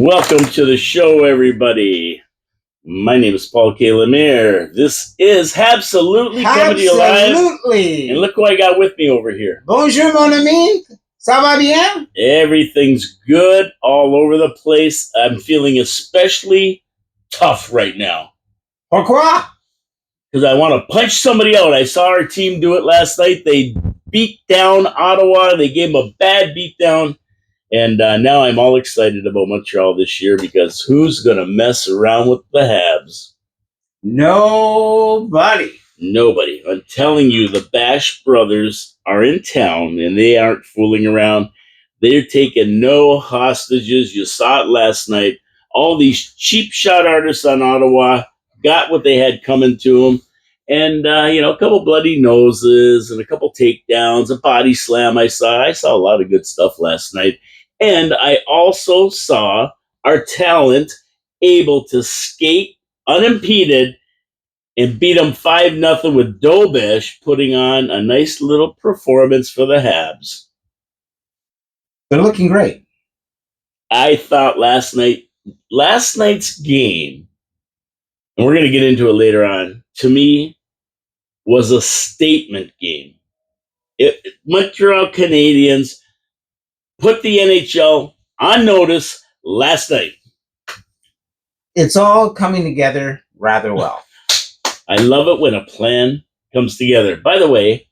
Welcome to the show, everybody. My name is Paul K. Lemire. This is HABSOLUTELY coming to you live. Absolutely. And look who I got with me over here. Bonjour, mon ami. Ça va bien? Everything's good all over the place. I'm feeling especially tough right now. Pourquoi? Because I want to punch somebody out. I saw our team do it last night. They beat down Ottawa. They gave them a bad beatdown. And now I'm all excited about Montreal this year because who's going to mess around with the Habs? Nobody. Nobody. I'm telling you, the Bash brothers are in town and they aren't fooling around. They're taking no hostages. You saw it last night. All these cheap shot artists on Ottawa got what they had coming to them. And, a couple bloody noses and a couple takedowns, a body slam I saw. I saw a lot of good stuff last night. And I also saw our talent able to skate unimpeded and beat them 5-0 with Dobesh, putting on a nice little performance for the Habs. They're looking great. I thought last night's game, and we're going to get into it later on, to me, was a statement game. Montreal Canadiens put the NHL on notice last night. It's all coming together rather well. I love it when a plan comes together. By the way,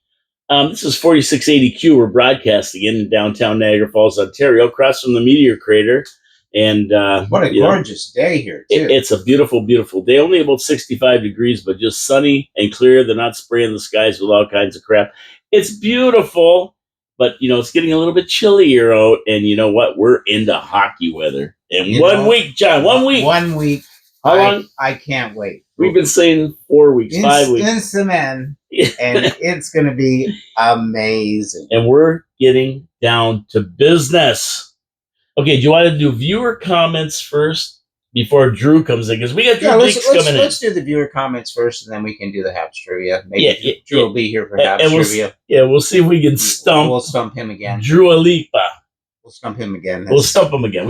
this is 4680Q. We're broadcasting in downtown Niagara Falls, Ontario, across from the meteor crater. And what a gorgeous day here, too. It's a beautiful, beautiful day. Only about 65 degrees, but just sunny and clear. They're not spraying the skies with all kinds of crap. It's beautiful. But, it's getting a little bit chillier out, and you know what? We're into hockey weather. And 1 week, John, 1 week. 1 week. How long? I can't wait. We've been saying 4 weeks, 5 weeks. In cement, and it's going to be amazing. And we're getting down to business. Okay, do you want to do viewer comments first before Drew comes in? Because we got Drew Dekes coming in. Let's do the viewer comments first, and then we can do the Habs trivia. Maybe Drew will be here for Habs trivia. We'll see if we can stump. We'll stump him again. Drew Alipa. We'll stump him again. We'll stump him again.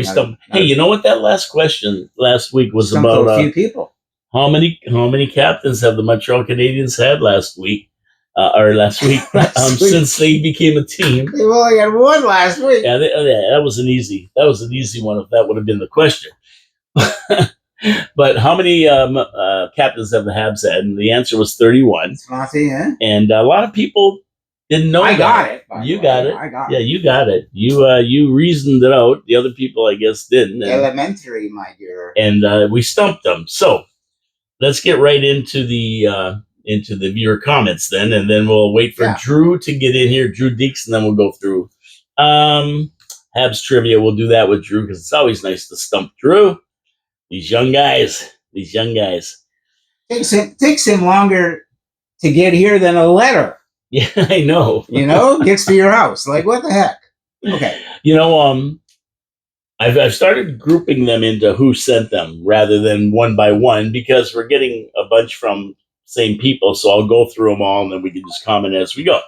Hey, you know what that last question last week was about? A few people. How many captains have the Montreal Canadiens had last week? Last week, since they became a team. They only had one last week. Yeah, that was an easy one if that would have been the question. But how many captains have the Habs had? And the answer was 31. And a lot of people didn't know. I got it. You got it. I got it. Yeah, you got it. You reasoned it out. The other people, I guess, didn't. Elementary, my dear. And we stumped them. So let's get right into the viewer comments then, and then we'll wait for Drew to get in here, Drew Dekes, and then we'll go through Habs trivia. We'll do that with Drew because it's always nice to stump Drew. These young guys. Takes him longer to get here than a letter. Yeah, I know. Gets to your house. Like, what the heck? Okay. I've started grouping them into who sent them rather than one by one because we're getting a bunch from same people. So I'll go through them all and then we can just comment as we go.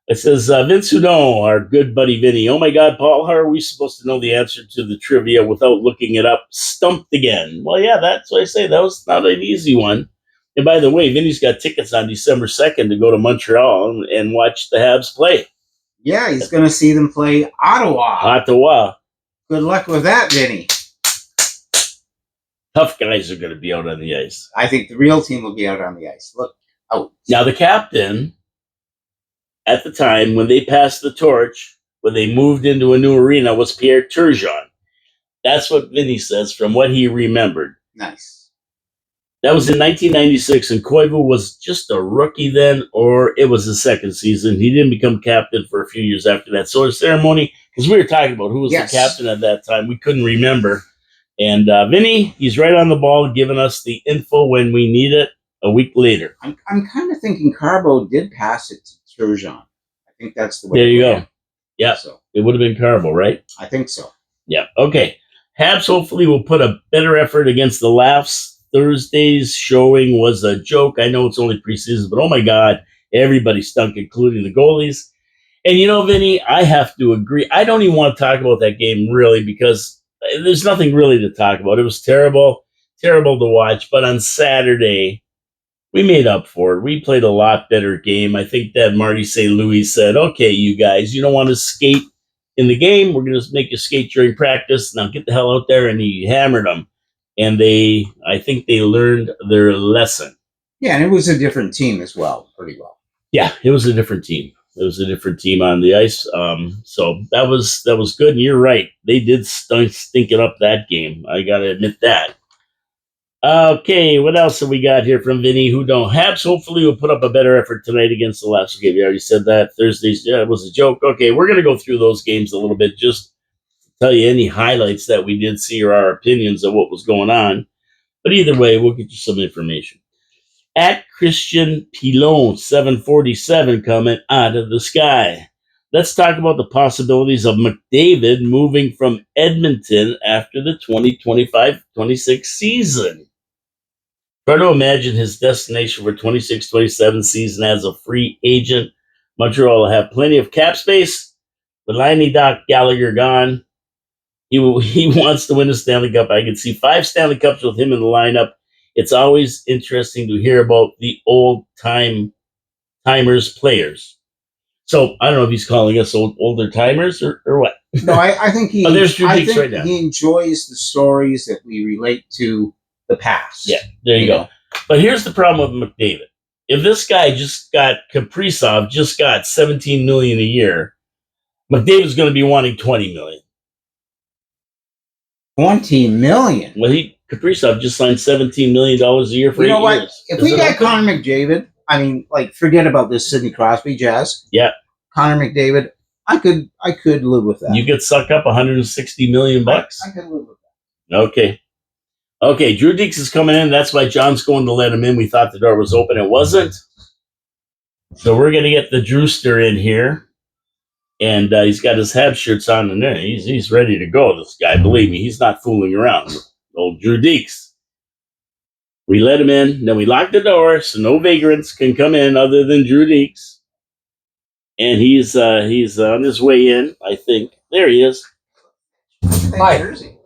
It says, Vince Hudon, our good buddy Vinny. Oh my God, Paul, how are we supposed to know the answer to the trivia without looking it up? Stumped again. Well, yeah, that's what I say. That was not an easy one. And by the way, Vinny's got tickets on December 2nd to go to Montreal and watch the Habs play. Yeah, he's going to see them play Ottawa. Good luck with that, Vinny. Tough guys are going to be out on the ice. I think the real team will be out on the ice. Look out. Now, the captain, at the time, when they passed the torch, when they moved into a new arena, was Pierre Turgeon. That's what Vinny says from what he remembered. Nice. That was in 1996, and Koivu was just a rookie then, or it was his second season. He didn't become captain for a few years after that. So the ceremony, because we were talking about who was the captain at that time, we couldn't remember. And Vinny, he's right on the ball, giving us the info when we need it a week later. I'm kind of thinking Carbo did pass it to Turgeon. I think that's the way. There you go. Yeah, so it would have been Carbo, right? I think so. Yeah, okay. Habs hopefully will put a better effort against the Laughs. Thursday's showing was a joke. I know it's only preseason, but oh my God, everybody stunk, including the goalies. And Vinny, I have to agree. I don't even want to talk about that game really because there's nothing really to talk about. It was terrible to watch. But on Saturday, we made up for it. We played a lot better game. I think that Marty St. Louis said, okay, you guys, you don't want to skate in the game. We're going to make you skate during practice. Now get the hell out there. And he hammered them. And I think they learned their lesson. Yeah, and it was a different team as well, pretty well. Yeah, it was a different team. It was a different team on the ice. So that was good. And you're right. They did stink it up that game. I got to admit that. Okay, what else have we got here from Vinny? Who don't? Habs hopefully will put up a better effort tonight against the Leafs. Okay, we already said that. Thursdays, yeah, it was a joke. Okay, we're going to go through those games a little bit, just to tell you any highlights that we did see or our opinions of what was going on. But either way, we'll get you some information. At Christian Pilon 747 comment out of the sky. Let's talk about the possibilities of McDavid moving from Edmonton after the 2025-26 season. Try to imagine his destination for 26-27 season as a free agent. Montreal will have plenty of cap space. With Liney Doc Gallagher gone, he wants to win a Stanley Cup. I can see 5 Stanley Cups with him in the lineup. It's always interesting to hear about the old-timers players. So I don't know if he's calling us older timers or what. No, I think he. There's Drew Dekes right now. He enjoys the stories that we relate to the past. Yeah, there you go. But here's the problem with McDavid. If this guy Kaprizov just got $17 million a year, McDavid's going to be wanting $20 million. $20 million. Well, Kaprizov just signed $17 million a year for 8 years. What? If we got Connor McDavid, I mean, like, forget about this Sidney Crosby jazz. Yeah. Connor McDavid, I could live with that. You could suck up $160 million. I could live with that. Okay, Drew Dekes is coming in. That's why John's going to let him in. We thought the door was open. It wasn't. So we're going to get the Drewster in here. And he's got his Habs shirts on, and he's ready to go, this guy. Believe me, he's not fooling around. Old Drew Dekes. We let him in, then we lock the door so no vagrants can come in other than Drew Dekes. And he's on his way in, I think. There he is. Hi. Jersey.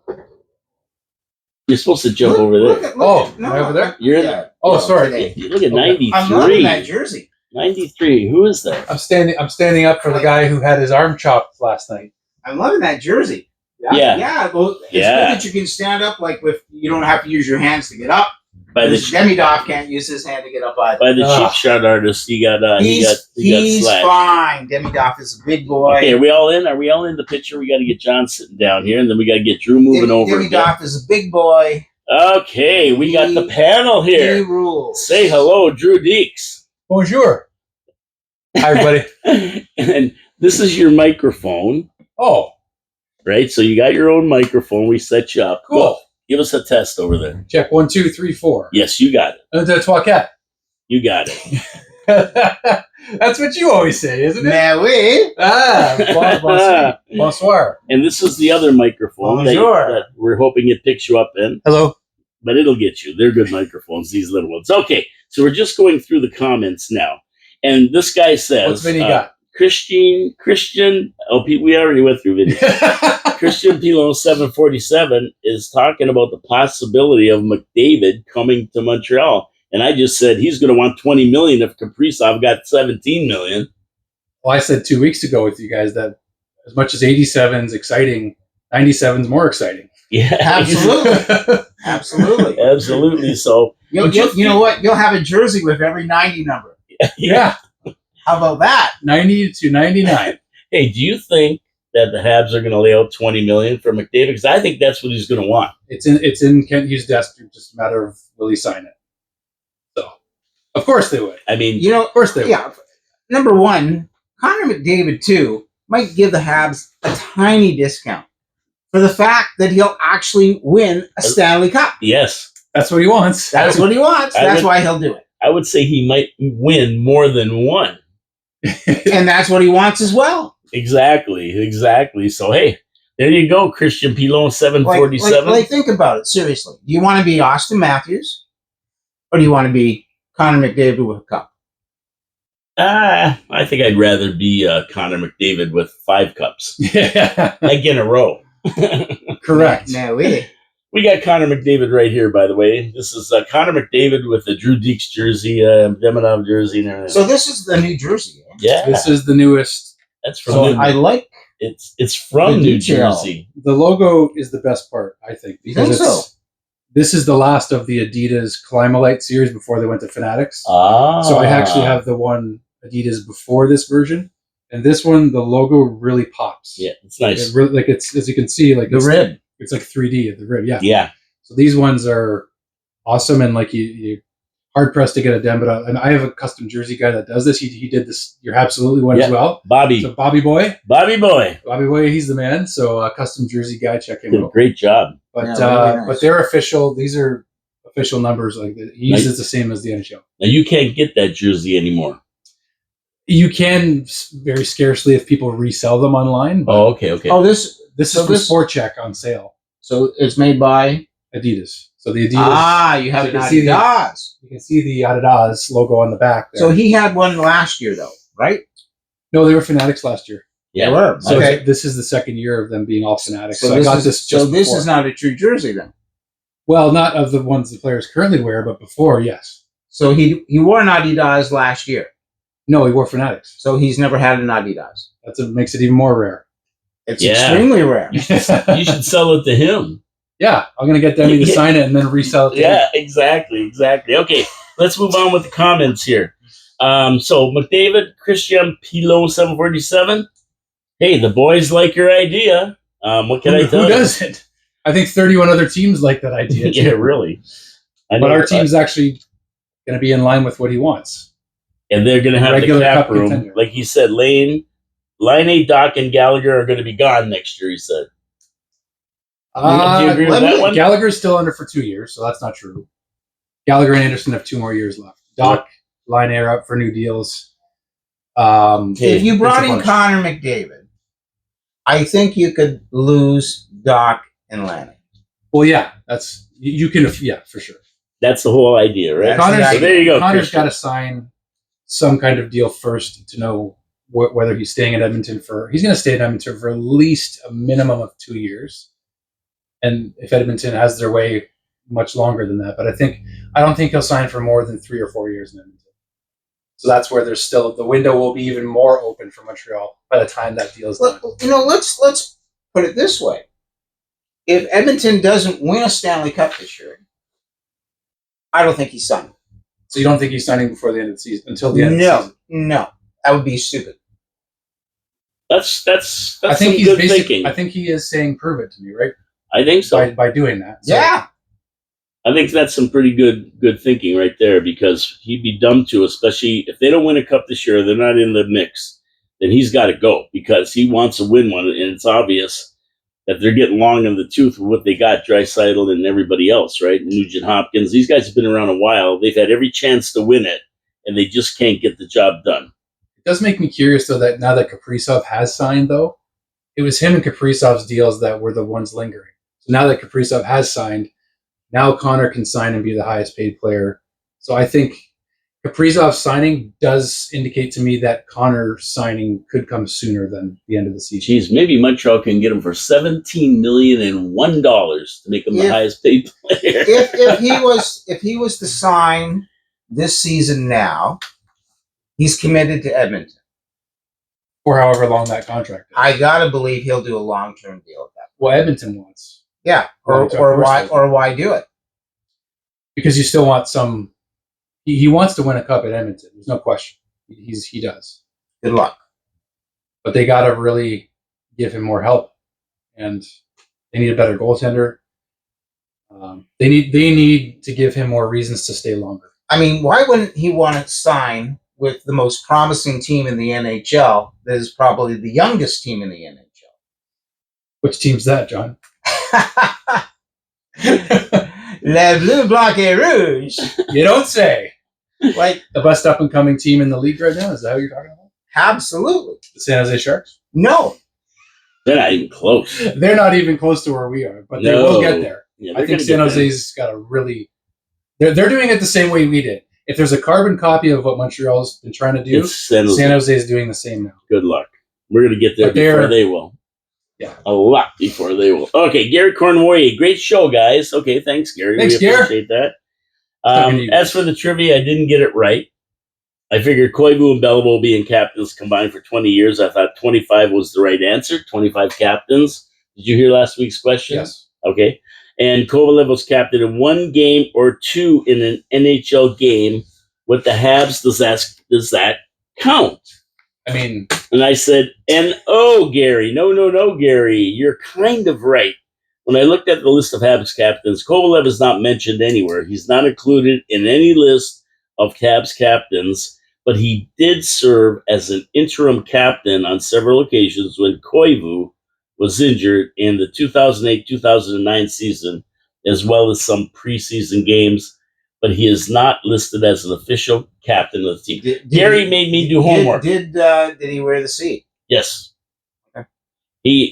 You're supposed to jump over there. Over there? You're in there. Oh, sorry. Look at 93. I'm loving that jersey. 93. Who is that? I'm standing up for the guy who had his arm chopped last night. I'm loving that jersey. Yeah. Well, it's good that you can stand up. Like you don't have to use your hands to get up. Demidov can't use his hand to get up either. By the cheap shot artist, he got he's fine. Demidov is a big boy. Okay, are we all in? Are we all in the picture? We got to get John sitting down here, and then we got to get Drew moving over. Demidov is a big boy. Okay, we got the panel here. He rules. Say hello, Drew Dekes. Bonjour. Hi, everybody. And this is your microphone. Oh. Right, so you got your own microphone. We set you up. Cool. Well, give us a test over there. Check 1, 2, 3, 4. Yes, you got it. That's Wakat. You got it. That's what you always say, isn't it? Mais oui. Bonsoir. And this is the other microphone that we're hoping it picks you up in. Hello. But it'll get you. They're good microphones, these little ones. Okay, so we're just going through the comments now. And this guy says... What's Vinny got? Christian, we already went through Vinny. Christian Pilon 747 is talking about the possibility of McDavid coming to Montreal. And I just said he's going to want $20 million if Kaprizov got $17 million. Well, I said 2 weeks ago with you guys that as much as 87's exciting, 97's more exciting. Yeah, absolutely. Absolutely. So, you know what? You'll have a jersey with every 90 number. Yeah. How about that? 90 to 99. Hey, do you think that the Habs are going to lay out $20 million for McDavid? Because I think that's what he's going to want. It's in Kent Hughes' desk. It's just a matter of will he sign it. So, of course they would. I mean, of course they would. Yeah. Number one, Connor McDavid too might give the Habs a tiny discount for the fact that he'll actually win a Stanley Cup. Yes, that's what he wants. That's what he wants. That's why he'll do it. I would say he might win more than one. And that's what he wants as well. Exactly. So, hey, there you go, Christian Pilon 747. Like, think about it, seriously. Do you want to be Austin Matthews or do you want to be Connor McDavid with a cup? I think I'd rather be Connor McDavid with 5 cups. Yeah. Like in a row. Correct. No, We got Connor McDavid right here, by the way. This is Connor McDavid with the Drew Deeks jersey, Demidov jersey, and everything. So this is the New Jersey. Eh? Yeah, This is the newest. that's from So New, I like. it's from the New detail. Jersey. The logo is the best part, I think, You because think so? this is the last of the Adidas Climalite series before they went to Fanatics. Ah, So I actually have the one Adidas before this version, and this one the logo really pops. Yeah, it's nice. It really, like it's, as you can see, like The it's, rib. It's like 3D of the rib. Yeah. Yeah, So these ones are awesome, and like you hard pressed to get a Demba. And I have a custom jersey guy that does this. He did this your Absolutely one Yeah. as well. Bobby So Bobby Boy, he's the man. So custom jersey guy, check him did a out. great job. But Yeah, really nice. but they're official. These are official numbers. Like he uses the same as the NHL. Now you can't get that jersey anymore. You can very scarcely if people resell them online. But Oh, okay. Oh, this. this so is from this- Sport Check on sale. So it's made by. Adidas. So the Adidas. You have so an you can see the- Adidas. You can see the Adidas logo on the back there. So he had one last year, though, right? No, they were Fanatics last year. Yeah. They were. So Okay. this is the second year of them being all Fanatics. So, So I this got is, this so just this before. is not a true jersey then. Well, not of the ones the players currently wear, but before, yes. So he wore an Adidas last year. No, he wore Fanatics. So he's never had an Adidas. That's what makes it even more rare. It's Yeah. extremely rare. You should sell it to him. Yeah, I'm gonna get Demi to sign it and then resell it. To Yeah, him. exactly. Okay, let's move on with the comments here. So McDavid, Christian Pilo 747. Hey, the boys like your idea. What can I tell Who you? doesn't? I think 31 other teams like that idea. Yeah, too. really. I But know, our team's actually going to be in line with what he wants. and they're going to have regular the cap cup room. contender. Like he said, Line, Doc, and Gallagher are going to be gone next year, he said. Do you agree with let that me- one? Gallagher's still under for 2 years, so that's not true. Gallagher and Anderson have 2 more years left. Doc, Line are up for new deals. If you brought It's a in bunch. Connor McDavid, I think you could lose Doc and Lanny. Well, yeah, that's you can. Yeah, for sure. That's the whole idea, right? That's the So there you go. Connor's Christian. got to sign some kind of deal first to know whether he's staying in Edmonton for. He's going to stay in Edmonton for at least a minimum of 2 years, and if Edmonton has their way, much longer than that. But I don't think he'll sign for more than 3 or 4 years in Edmonton. So that's where there's still the window will be even more open for Montreal by the time that deal's done. Let's put it this way: if Edmonton doesn't win a Stanley Cup this year, I don't think he's signing. So you don't think he's signing before the end of the season until the end of the season? No, that would be stupid. That's I think some he's good basically. thinking. I think he is saying prove it to me, right? I think so. By doing that. So- Yeah, I think that's some pretty good thinking right there, because he'd be dumb to, especially if they don't win a cup this year, they're not in the mix, then he's got to go because he wants to win one, and it's obvious that they're getting long in the tooth with what they got, Draisaitl and everybody else, right? Nugent Hopkins. These guys have been around a while. They've had every chance to win it, and they just can't get the job done. It does make me curious, though, that now that Kaprizov has signed, though, it was him and Kaprizov's deals that were the ones lingering. So now that Kaprizov has signed, now Connor can sign and be the highest paid player. So I think Kaprizov signing does indicate to me that Connor signing could come sooner than the end of the season. Geez, maybe Montreal can get him for $17,001 to make him the If- highest paid player. if he was to sign this season now, he's committed to Edmonton. For however long that contract is. I gotta believe he'll do a long-term deal at that. Well, Edmonton wants. Yeah, or why do it? Because you still want some. He wants to win a cup at Edmonton. There's no question. He does. Good luck. But they got to really give him more help, and they need a better goaltender. They need to give him more reasons to stay longer. I mean, why wouldn't he want to sign with the most promising team in the NHL? That is probably the youngest team in the NHL. Which team's that, John? Le Bleu, Blanc et Rouge. You don't say. Like, The best up and coming team in the league right now. Is that what you're talking about? absolutely. The San Jose Sharks. No. They're not even close. They're not even close to where we are, but they No. will get there. Yeah, I they're think gonna San get there. Jose's got a really. They're doing it the same way we did. If there's a carbon copy of what Montreal's been trying to do, It's San Jose. San Jose is doing the same now. Good luck. We're going to get there But they're- before they will. Yeah. A lot before they will. Okay, Gary Cornway, great show, guys. Okay, thanks, Gary. Thanks, we Gary. appreciate that. Talking to you As guys. for the trivia, I didn't get it right. I figured Koivu and Beliveau being captains combined for 20 years. I thought 25 was the right answer. 25 captains. Did you hear last week's question? Yes. Okay. And Kovalev was captain in one game or two in an NHL game. With the Habs, does that count? I mean, And I said, Gary. No, Gary. You're kind of right. When I looked at the list of Habs captains, Kovalev is not mentioned anywhere. He's not included in any list of Habs captains, but he did serve as an interim captain on several occasions when Koivu was injured in the 2008-2009 season, as well as some preseason games, but he is not listed as an official captain of the team. Gary made me do homework. Did he wear the C? Yes. Okay.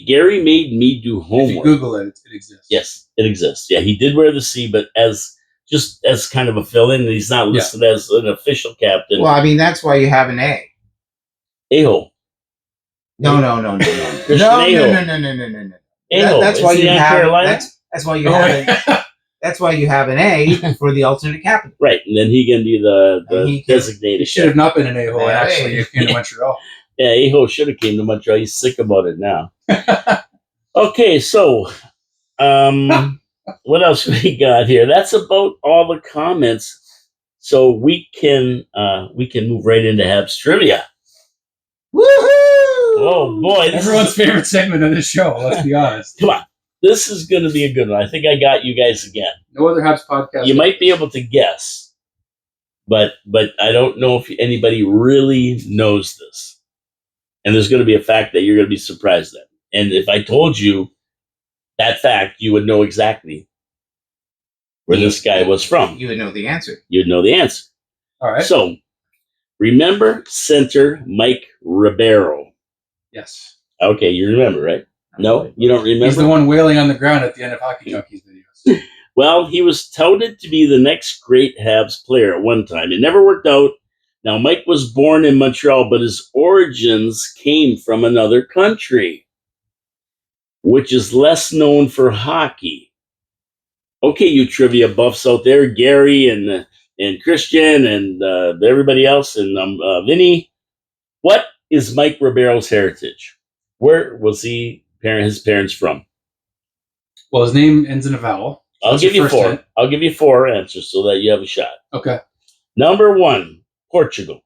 Gary made me do homework. if you Google it, it exists. Yes, it exists. Yeah, he did wear the C, but as kind of a fill-in, and he's not listed as an official captain. Well, I mean, that's why you have an A. A-hole. No. Christian Aho. No. A-hole. That's why Is he you on have. Carolina? That's why you have. That's why you have an A for the alternate captain. Right, and then he can be the designated. He should have not been an a-hole, and Yeah, actually hey. he came to Montreal. Yeah, A-hole should have came to Montreal. He's sick about it now. Okay, so what else we got here? That's about all the comments. So we can move right into Habs trivia. Woohoo! Oh boy, Everyone's favorite segment of this show. Let's be honest. Come on, this is going to be a good one. I think I got you guys again. No other Habs podcast. You might be able to guess, but I don't know if anybody really knows this. And there's going to be a fact that you're going to be surprised at. And if I told you that fact, you would know exactly where this guy was from. You would know the answer. You'd know the answer. All right. So, remember center Mike Ribeiro? Yes. Okay, you remember, right? No, you don't remember? He's the one wailing on the ground at the end of Hockey Junkies videos. Well, he was touted to be the next great Habs player at one time. It never worked out. Now, Mike was born in Montreal, but his origins came from another country, which is less known for hockey. Okay, you trivia buffs out there, Gary and Christian and everybody else, and Vinny. What is Mike Ribeiro's heritage? Where was his parents from? Well, his name ends in a vowel. I'll That's give your you first four. hint. I'll give you four answers so that you have a shot. Okay. Number 1, Portugal.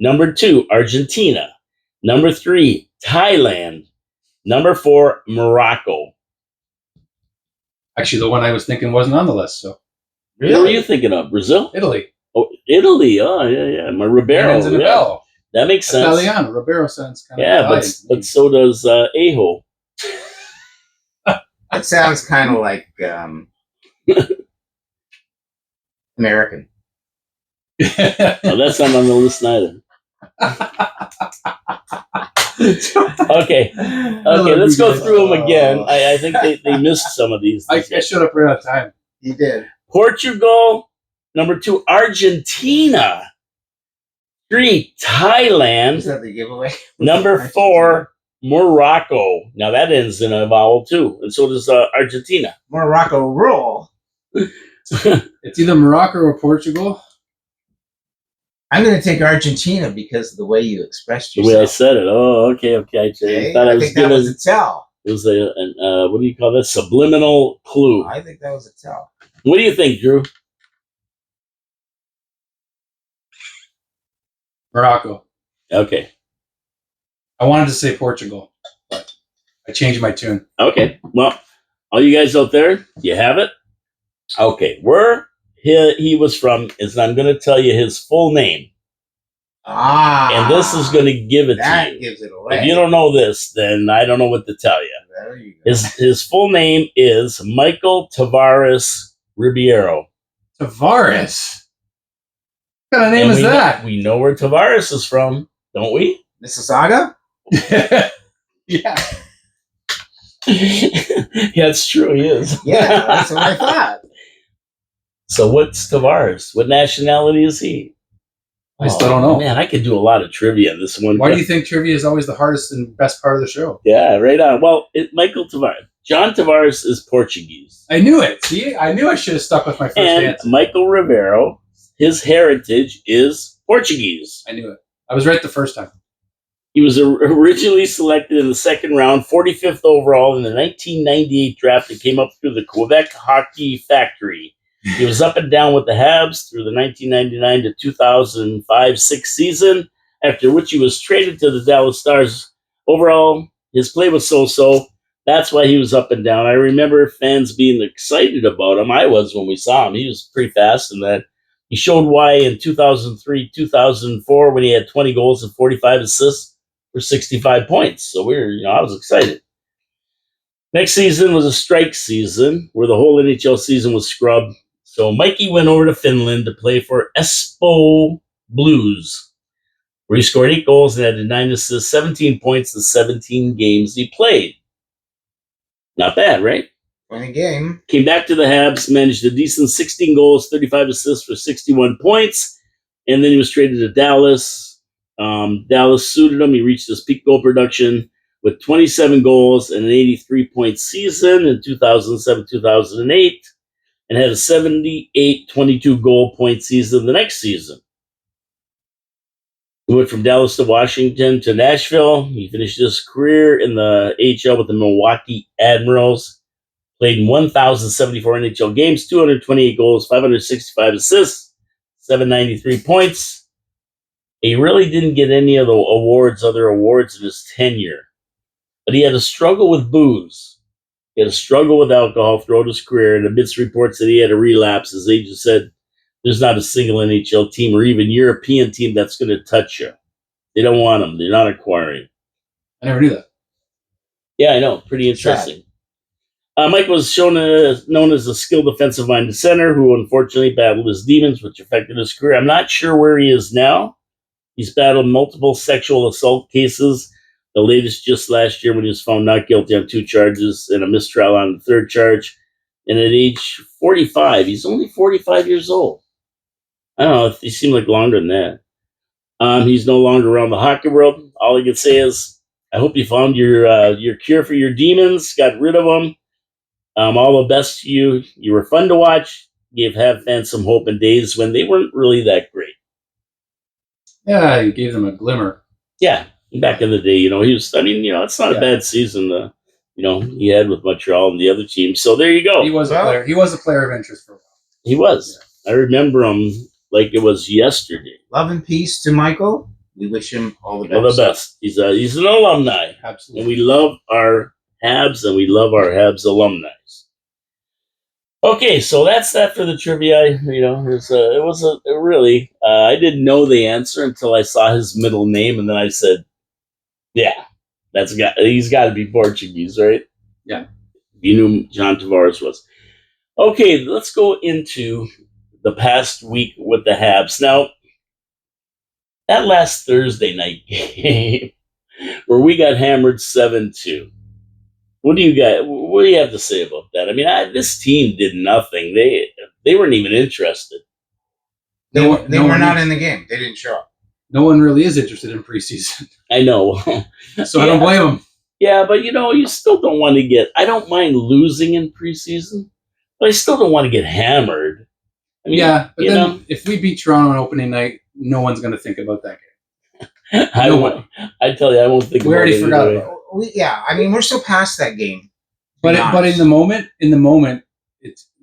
Number 2, Argentina. Number 3, Thailand. Number 4, Morocco. Actually, the one I was thinking wasn't on the list. So What were you thinking of? Brazil? Italy. Oh, Italy. Oh, yeah. My Ribeiro. Ends in a Yeah. vowel. That makes sense. Italiano. Ribeiro sounds kind of Yeah, Italian. but so does Aho. That sounds kind of like American. Oh, that's not on the list either. Okay, let's go through them again. I think they missed some of these. I showed up right on time. You did. Portugal. Number 2, Argentina. 3, Thailand. Is that the giveaway? Number 4, Morocco. Now that ends in a vowel too, and so does Argentina. Morocco roll. It's either Morocco or Portugal. I'm going to take Argentina because of the way you expressed The yourself. way I said it. Oh, okay. I Okay, thought I was think that giving. was a tell. It was what do you call that? Subliminal clue. I think that was a tell. What do you think, Drew? Morocco. Okay. I wanted to say Portugal, but I changed my tune. Okay. Well, all you guys out there, you have it? Okay. Where he was from is I'm going to tell you his full name. And this is going to give it that to you. gives it away. If you don't know this, then I don't know what to tell you. There you go. His full name is Michael Tavares Ribeiro. Tavares. What kind of name And is that? We know where Tavares is from, don't we? Mississauga? Yeah. Yeah, it's true. He is. Yeah, that's what I thought. So what's Tavares? What nationality is he? I still don't know. Man, I could do a lot of trivia on this one. Why do you think trivia is always the hardest and best part of the show? Yeah, right on. Well, Michael Tavares. John Tavares is Portuguese. I knew it. See, I knew I should have stuck with my first And answer. Michael Rivero, his heritage is Portuguese. I knew it. I was right the first time. He was originally selected in the second round, 45th overall in the 1998 draft that came up through the Quebec Hockey Factory. He was up and down with the Habs through the 1999 to 2005-06 season, after which he was traded to the Dallas Stars. Overall, his play was so-so. That's why he was up and down. I remember fans being excited about him. I was when we saw him. He was pretty fast, and that he showed why in 2003, 2004, when he had 20 goals and 45 assists for 65 points. So I was excited. Next season was a strike season where the whole NHL season was scrubbed. So Mikey went over to Finland to play for Espoo Blues, where he scored 8 goals and had 9 assists, 17 points in 17 games he played. Not bad, right? Win a game. Came back to the Habs, managed a decent 16 goals, 35 assists for 61 points, and then he was traded to Dallas. Dallas suited him. He reached his peak goal production with 27 goals and an 83-point season in 2007-2008, and had a 78-22 goal point season the next season. He went from Dallas to Washington to Nashville. He finished his career in the HL with the Milwaukee Admirals. Played in 1,074 NHL games, 228 goals, 565 assists, 793 points. He really didn't get any of the other awards in his tenure. But he had a struggle with booze. He had a struggle with alcohol throughout his career, and amidst reports that he had a relapse, his agent said, there's not a single NHL team or even European team that's going to touch you. They don't want him. They're not acquiring. I never knew that. Yeah, I know. Pretty interesting. Mike was known as a skilled defensive-minded center who unfortunately battled his demons, which affected his career. I'm not sure where he is now. He's battled multiple sexual assault cases, the latest just last year when he was found not guilty on 2 charges and a mistrial on the 3rd charge. And at age 45, he's only 45 years old. I don't know, he seemed like longer than that. He's no longer around the hockey world. All I can say is, I hope you found your cure for your demons, got rid of them. All the best to you. You were fun to watch. Gave Habs fans some hope in days when they weren't really that great. Yeah, you gave them a glimmer. Yeah, back in the day, he was. I mean, it's not a bad season. He had with Montreal and the other teams. So there you go. He was a player. He was a player of interest for a while. He was. Yeah. I remember him like it was yesterday. Love and peace to Michael. We wish him all the best. All the best. He's an alumni. Absolutely. And we love our Habs and we love our Habs alumni. Okay, so that's that for the trivia. I didn't know the answer until I saw his middle name, and then I said, "Yeah, he's got to be Portuguese, right?" Yeah, you knew who John Tavares was. Okay, let's go into the past week with the Habs. Now, that last Thursday night game where we got hammered 7-2. What do you have to say about that? I mean, this team did nothing. They weren't even interested. They were not in the game. They didn't show up. No one really is interested in preseason. I know. So I don't blame them. Yeah, but you still don't want to get. I don't mind losing in preseason, but I still don't want to get hammered. I mean, yeah, but then if we beat Toronto on opening night, no one's going to think about that game. I tell you, I won't think. We already forgot about it. We're so past that game. But in the moment,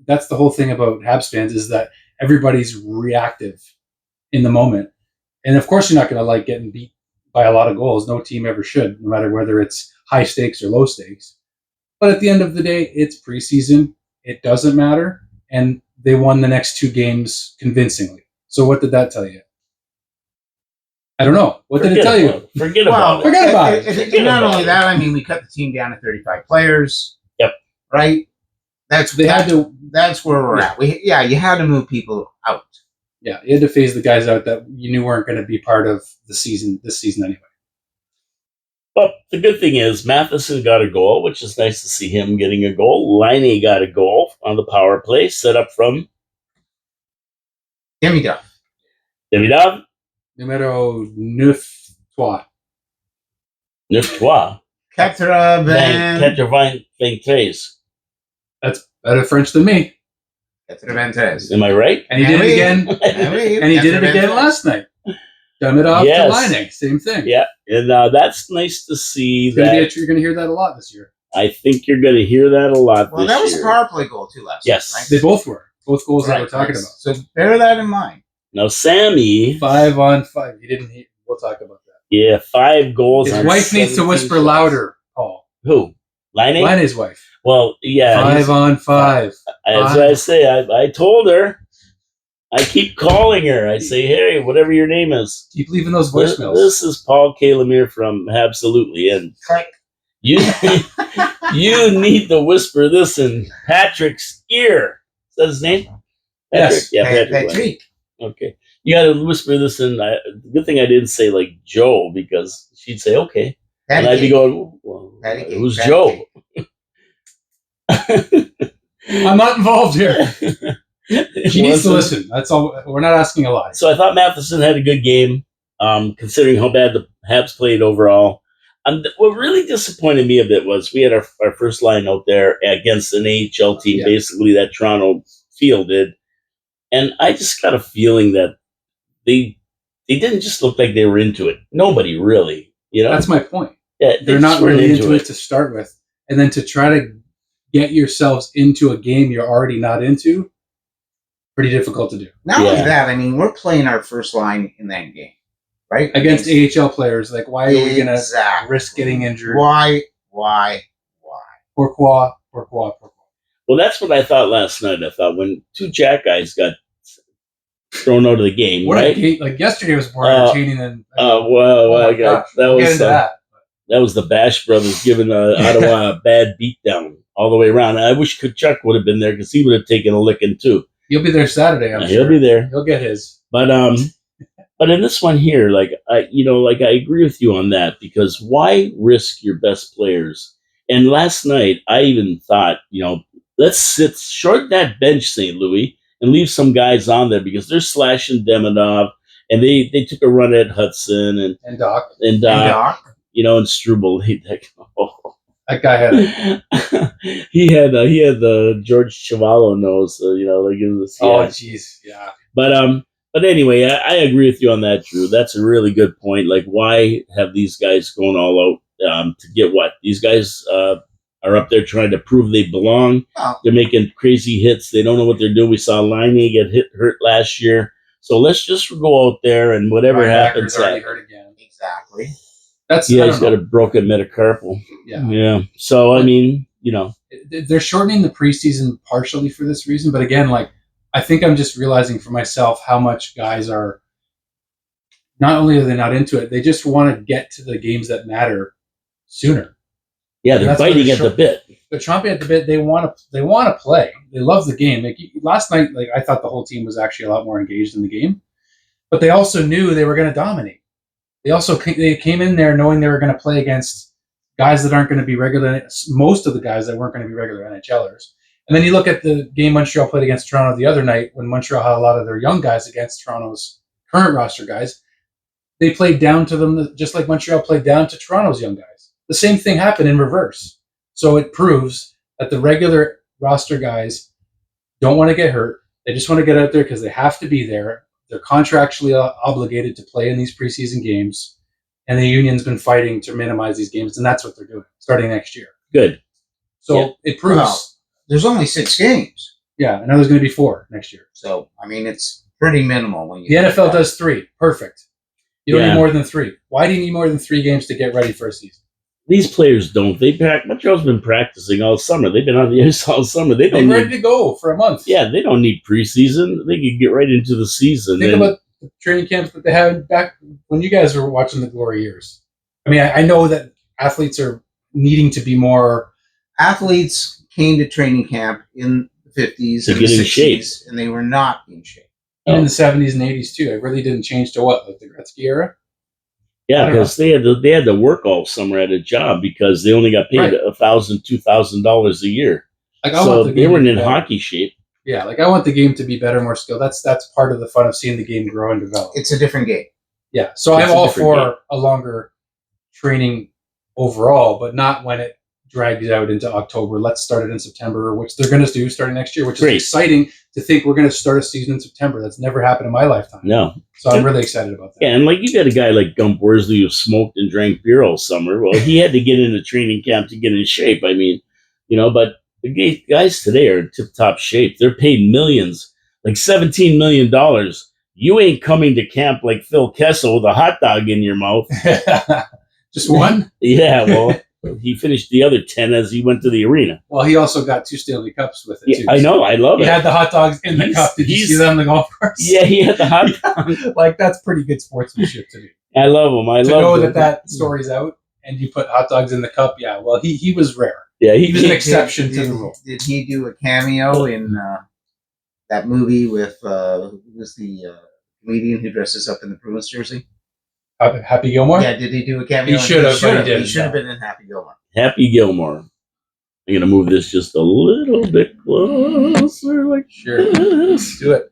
that's the whole thing about Habs fans is that everybody's reactive in the moment, and of course you're not going to like getting beat by a lot of goals. No team ever should, no matter whether it's high stakes or low stakes. But at the end of the day, it's preseason. It doesn't matter, and they won the next 2 games convincingly. So what did that tell you? I don't know. What did it tell you? Forget about it. Not only that, I mean, we cut the team down to 35 players. Yep. Right? That's where we're at. You had to move people out. Yeah, you had to phase the guys out that you knew weren't going to be part of this season anyway. But the good thing is Matheson got a goal, which is nice to see him getting a goal. Laine got a goal on the power play, set up from Demi Duff. Numero 9. Neuf trois. 23. That's better French than me. 93. Am I right? And he did it again. And he did it again last night. Done it off Yes. to Lining. Same thing. Yeah, and that's nice to see You're that. going to hear that a lot this year. I think you're going to hear that a lot Well, this that was year. a power play goal too last Yes. night, right? They both were. Both goals that we're talking Right. about. So bear that in mind. Now, Sammy, 5-on-5. He didn't hear. We'll talk about that. yeah, 5 goals. His on wife needs to 17 whisper shots. louder, Paul. Who? Line? Line's wife. Well, yeah. 5-on-5. That's what I say. I told her. I keep calling her. I say, hey, whatever your name is. Keep leaving those This, voicemails. this is Paul K. Lemire from Habsolutely, and Click. you you need to whisper this in Patrick's ear. Is that his name? Patrick. Yes. Yeah, Patrick. Patrick. Okay. You got to whisper this in. Good thing I didn't say like Joe, because she'd say okay, and I'd be going, well, who's Joe? I'm not involved here. She needs to listen. That's all. We're not asking a lot. So I thought Matheson had a good game, considering how bad the Habs played overall. What really disappointed me a bit was we had our first line out there against an AHL team, basically that Toronto fielded, and I just got a feeling that they didn't just look like they were into it. Nobody really, That's my point. Yeah, They're not really into it to start with, and then to try to get yourselves into a game you're already not into, pretty difficult to do. Not only that, I mean, we're playing our first line in that game, right? Against AHL players. Like, why are we going to risk getting injured? Why? Pourquoi? Well, that's what I thought last night. I thought when 2 Jack guys got thrown out of the game, right? Like yesterday was more entertaining than. That was the Bash brothers giving Ottawa a bad beatdown all the way around. I wish Kachuk would have been there, because he would have taken a licking too. He'll be there Saturday. I'm sure he'll be there. He'll get his. But in this one here, I agree with you on that, because why risk your best players? And last night, I even thought, let's short that bench, St. Louis, and leave some guys on there, because they're slashing Demidov, and they took a run at Hudson and Doc. And Struble. That guy had it. he had the George Chavallo nose, Oh, jeez, yeah. But anyway, I agree with you on that, Drew. That's a really good point. Like, why have these guys going all out to get what? These guys are up there trying to prove they belong. Oh. They're making crazy hits. They don't know what they're doing. We saw Liney get hurt last year. So let's just go out there, and whatever happens. Already hurt again. Exactly. He's got a broken metacarpal. Yeah. So, I mean, they're shortening the preseason partially for this reason. But again, I think I'm just realizing for myself how much guys are, not only are they not into it, they just want to get to the games that matter sooner. Yeah, they're biting at the bit. They're chomping at the bit. They want to play. They love the game. Last night, I thought the whole team was actually a lot more engaged in the game. But they also knew they were going to dominate. They came in there knowing they were going to play against guys that aren't going to be regular. Most of the guys that weren't going to be regular NHLers. And then you look at the game Montreal played against Toronto the other night, when Montreal had a lot of their young guys against Toronto's current roster guys. They played down to them just like Montreal played down to Toronto's young guys. The same thing happened in reverse. So it proves that the regular roster guys don't want to get hurt. They just want to get out there because they have to be there. They're contractually obligated to play in these preseason games, and the union's been fighting to minimize these games, and that's what they're doing starting next year. Good. So it proves. Well, there's only 6 games. Yeah, and now there's going to be 4 next year. So, I mean, it's pretty minimal when you. The NFL does 3. Perfect. You don't need more than 3. Why do you need more than 3 games to get ready for a season? These players don't. Montreal's been practicing all summer. They've been on the ice all summer. They're ready to go for a month. Yeah, they don't need preseason. They can get right into the season. Think about the training camps that they had back when you guys were watching the glory years. I mean, I know that athletes are needing to be more. Athletes came to training camp in the 50s and the 60s, and they were not in shape. In the 70s and 80s too. It really didn't change to what, like the Gretzky era? Yeah, because they had to work all summer at a job, because they only got paid $1,000, $2,000 a year. So they weren't in hockey shape. Yeah, I want the game to be better, more skilled. That's part of the fun of seeing the game grow and develop. It's a different game. Yeah, so It's I'm a all different for game. a longer training overall, but not when it drags out into October. Let's start it in September, which they're going to do starting next year, which Great. is exciting to think we're going to start a season in September. That's never happened in my lifetime. No. So I'm really excited about that. Yeah, and like you got a guy like Gump Worsley who smoked and drank beer all summer. Well, he had to get into training camp to get in shape. I mean, but the guys today are in tip-top shape. They're paid millions, like $17 million. You ain't coming to camp like Phil Kessel with a hot dog in your mouth. Just one? Yeah, well, he finished the other 10 as he went to the arena. Well, he also got 2 Stanley Cups with it, Yeah, too. I know. I love He it. had the hot dogs in the cup. Did you see that on the golf course? Yeah, he had the hot dog. Like, that's pretty good sportsmanship to me. I love him. To know that story's out and you put hot dogs in the cup, yeah, well, he was rare. Yeah, He was an exception to the rule. Did he do a cameo in that movie with who was the comedian who dresses up in the Bruins jersey? Happy Gilmore? Yeah, did he do a cameo? He should have, but he didn't. He should have been in Happy Gilmore. Happy Gilmore. I'm going to move this just a little bit closer like Sure. this. Do it.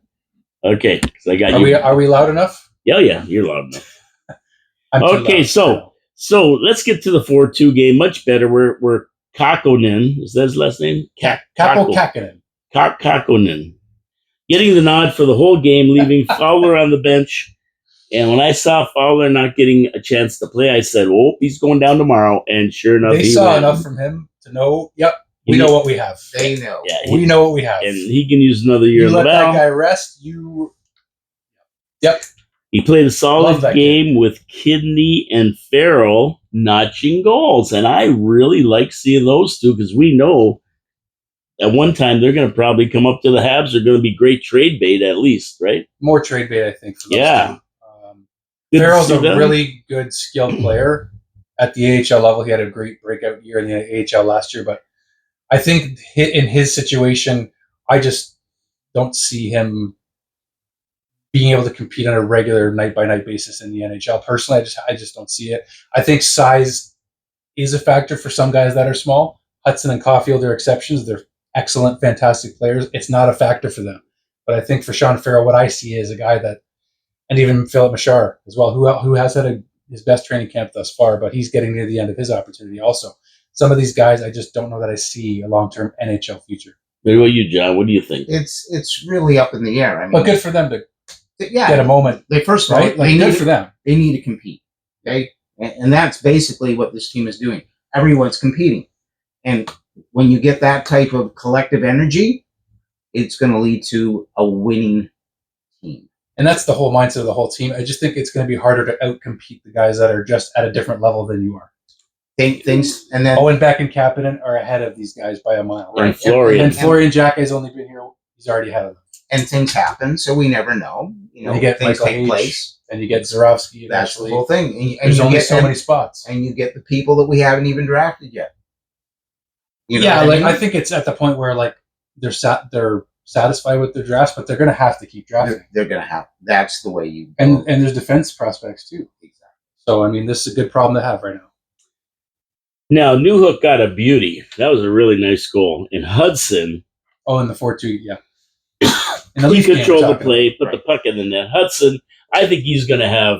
Okay, because I got you. Are we loud enough? Yeah, you're loud enough. I'm too Okay, loud. so let's get to the 4-2 game. Much better. We're Kakkonen. Is that his last name? Capo Kakkonen. Kakkonen. Getting the nod for the whole game, leaving Fowler on the bench. And when I saw Fowler not getting a chance to play, I said, "Oh, he's going down tomorrow." And sure enough, They saw enough from him to know, yep, we know what we have. They know. Yeah, We know what we have. and he can use another year You in the let that Val. guy rest, Yep. He played a Love solid that game with Kidney and Farrell notching goals. And I really like seeing those two because we know at one time they're going to probably come up to the Habs. They're going to be great trade bait at least, right? More trade bait, I think, for those Yeah. two. Good to Farrell's see a them. really good, skilled player at the AHL level. He had a great breakout year in the AHL last year, but I think in his situation, I just don't see him being able to compete on a regular night-by-night basis in the NHL. Personally, I just don't see it. I think size is a factor for some guys that are small. Hudson and Caulfield are exceptions. They're excellent, fantastic players. It's not a factor for them. But I think for Sean Farrell, what I see is a guy that, and even Philip Machar as well, who has had his best training camp thus far, but he's getting near the end of his opportunity also. Some of these guys, I just don't know that I see a long-term NHL future. What about you, John? What do you think? It's really up in the air. I mean, But good for them to yeah, get a moment, They first of all, right? Like, they good need for them. They need to compete. Okay, and that's basically what this team is doing. Everyone's competing, and when you get that type of collective energy, it's going to lead to a winning team. And that's the whole mindset of the whole team. I just think it's going to be harder to outcompete the guys that are just at a different level than you are. Things, and then Owen Beck and Kapanen are ahead of these guys by a mile. And Florian. And Florian Jack has only been here. He's already ahead of them. and things happen, so we never know. And you get things Michael take H. place. And you get Zarovsky That's the eventually. whole thing. And There's you only get, so many spots. and you get the people that we haven't even drafted yet. You know Yeah, what like mean? I think it's at the point where like they're satisfied with their drafts, but they're going to have to keep drafting. they're going to have. That's the way you. And there's defense prospects too. Exactly. So I mean, this is a good problem to have right now. Now, Newhook got a beauty. That was a really nice goal. And Hudson, Oh, and the 4-2, yeah. he controlled the play, put the puck in the net. Hudson, I think he's going to have